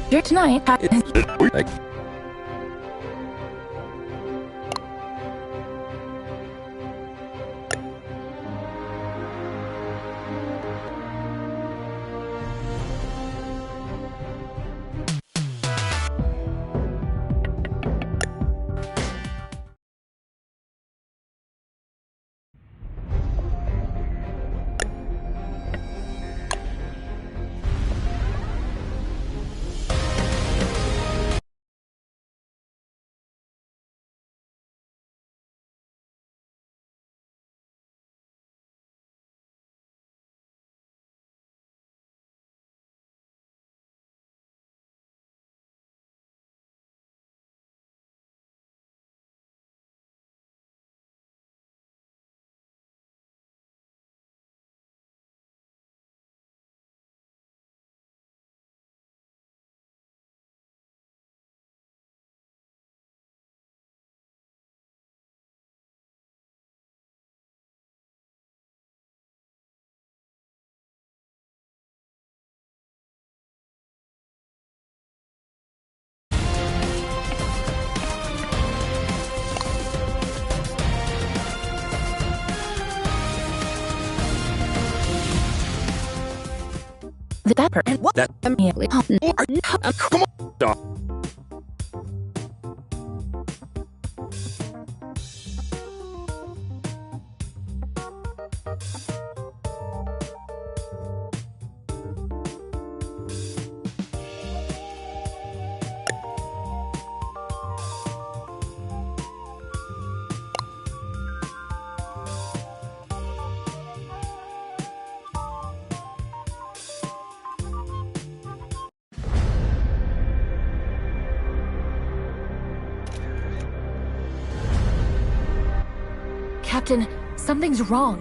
Here tonight. that person. That Immediately. come on. Stop. Captain, something's wrong.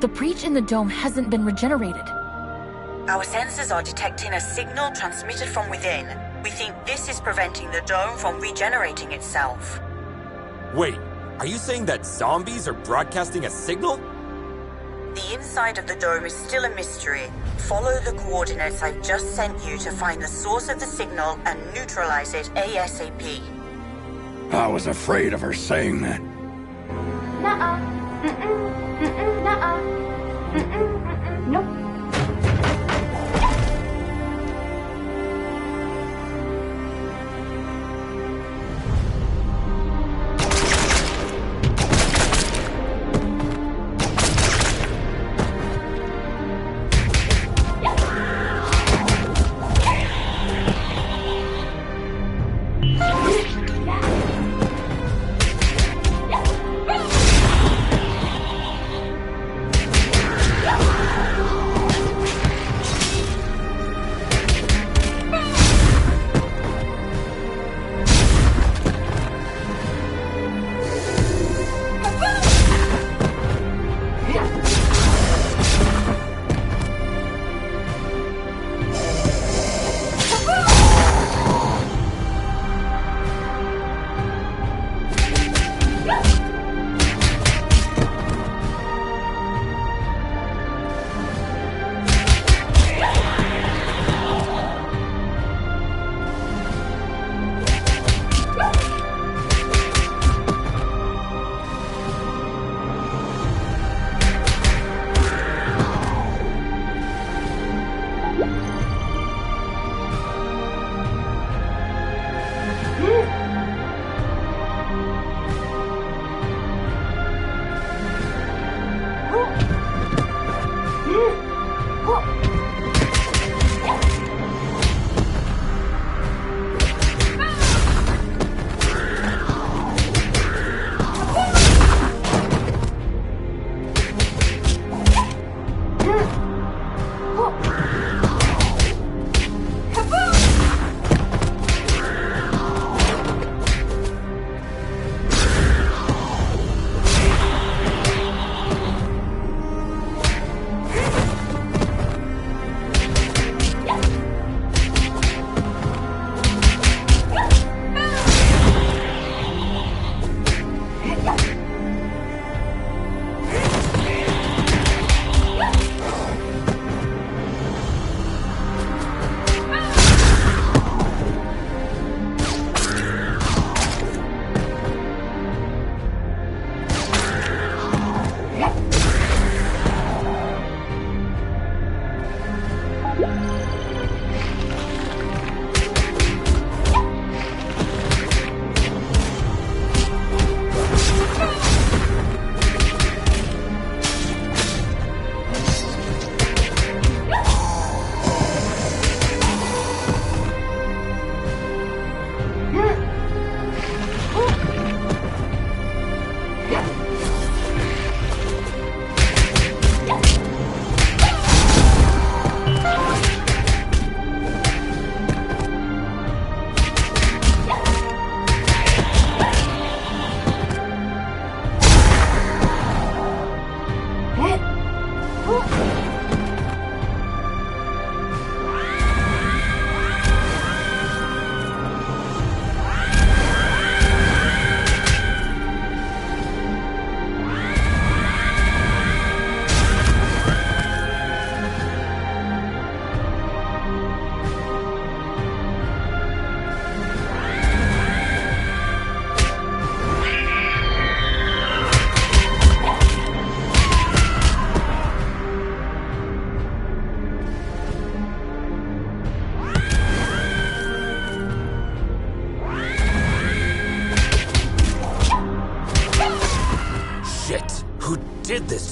The breach in the dome hasn't been regenerated. Our sensors are detecting a signal transmitted from within. We think this is preventing the dome from regenerating itself. Wait, are you saying that zombies are broadcasting a signal? The inside of the dome is still a mystery. Follow the coordinates I've just sent you to find the source of the signal and neutralize it ASAP. I was afraid of her saying that. Nuh-uh. Nuh-uh. Nope.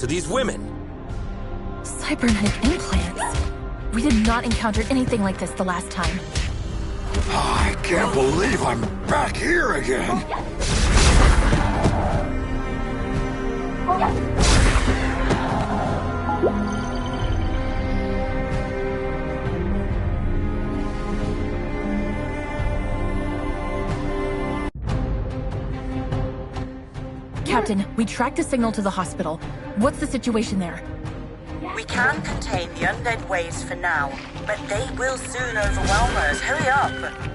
these women. Cybernetic implants? We did not encounter anything like this the last time. I can't believe I'm back here again. Captain, we tracked a signal to the hospital. What's the situation there? We can contain the undead waves for now, but they will soon overwhelm us. Hurry up!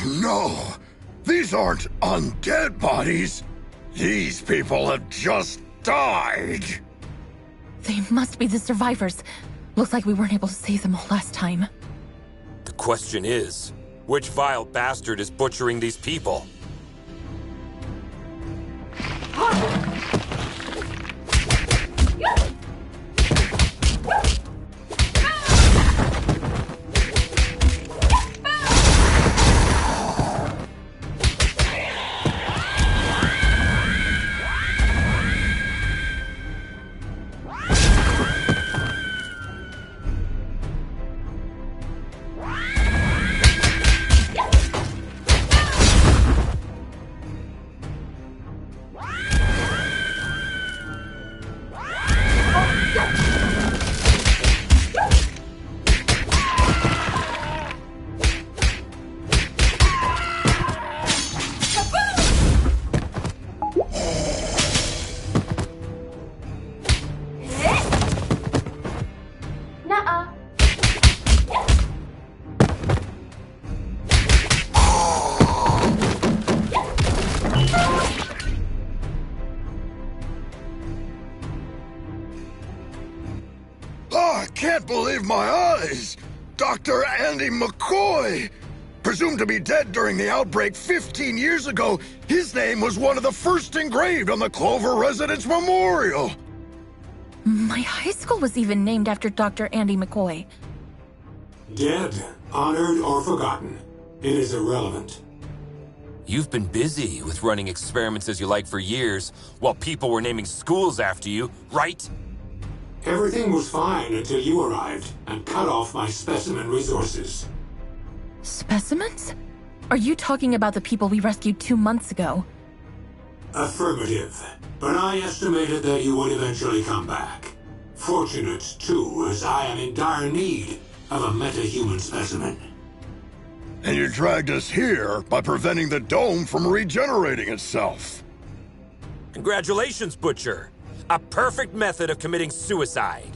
no! These aren't undead bodies! These people have just died! They must be the survivors. Looks like we weren't able to save them all last time. The question is, which vile bastard is butchering these people? I can't believe my eyes! Dr. Andy McCoy! Presumed to be dead during the outbreak 15 years ago, his name was one of the first engraved on the Clover Residence Memorial! My high school was even named after Dr. Andy McCoy. Dead, honored, or forgotten. It is irrelevant. You've been busy with running experiments as you like for years, while people were naming schools after you, right? Everything was fine until you arrived and cut off my specimen resources. Specimens? Are you talking about the people we rescued 2 months ago? Affirmative. But I estimated that you would eventually come back. Fortunate, too, as I am in dire need of a metahuman specimen. And you dragged us here by preventing the dome from regenerating itself. Congratulations, Butcher. A perfect method of committing suicide.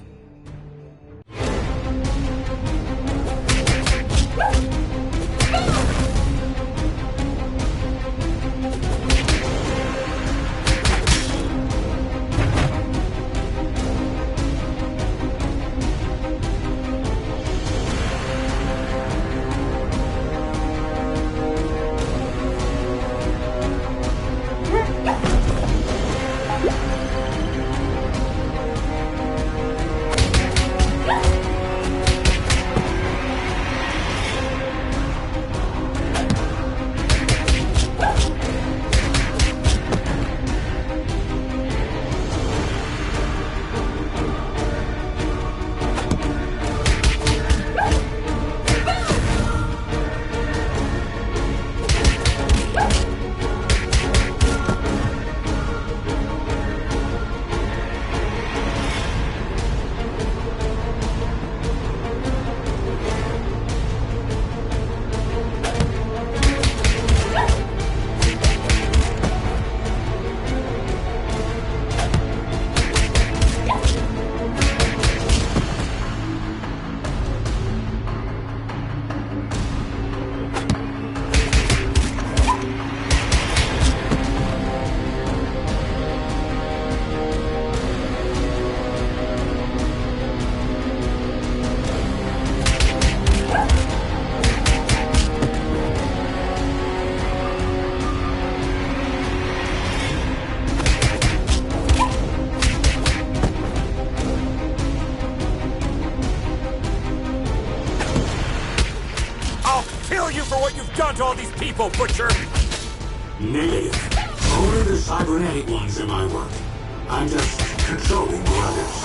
To all these people, Butcher! Negative. Only the cybernetic ones are my work. I'm just controlling the others.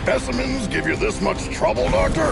specimens give you this much trouble, Doctor?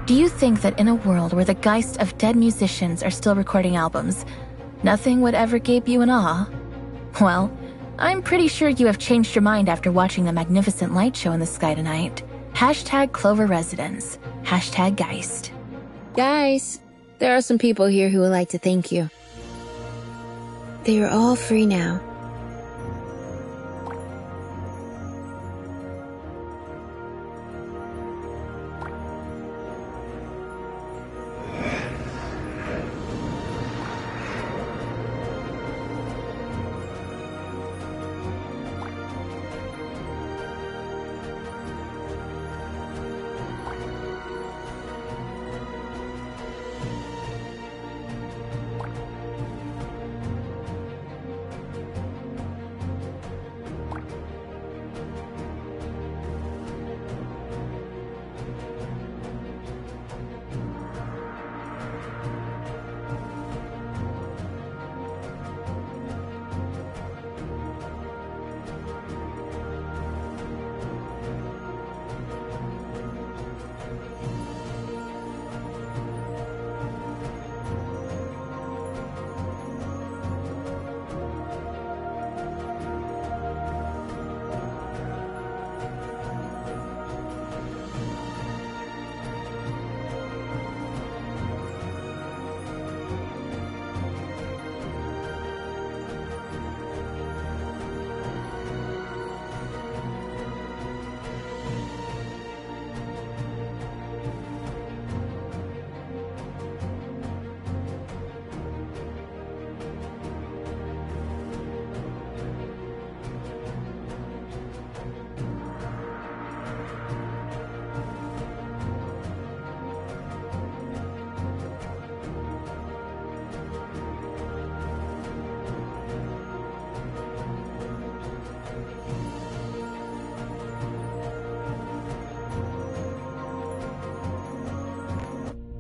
Do you think that in a world where the geists of dead musicians are still recording albums, nothing would ever gape you in awe? Well, I'm pretty sure you have changed your mind after watching the magnificent light show in the sky tonight. Hashtag Clover Residence. Hashtag Geist. Guys, there are some people here who would like to thank you. They are all free now.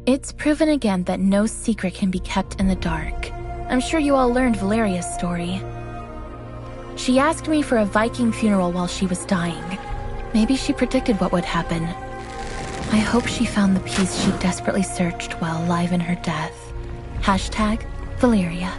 It's proven again that no secret can be kept in the dark. I'm sure you all learned Valeria's story. She asked me for a Viking funeral while she was dying. Maybe she predicted what would happen. I hope she found the peace she desperately searched while alive in her death. Hashtag Valeria.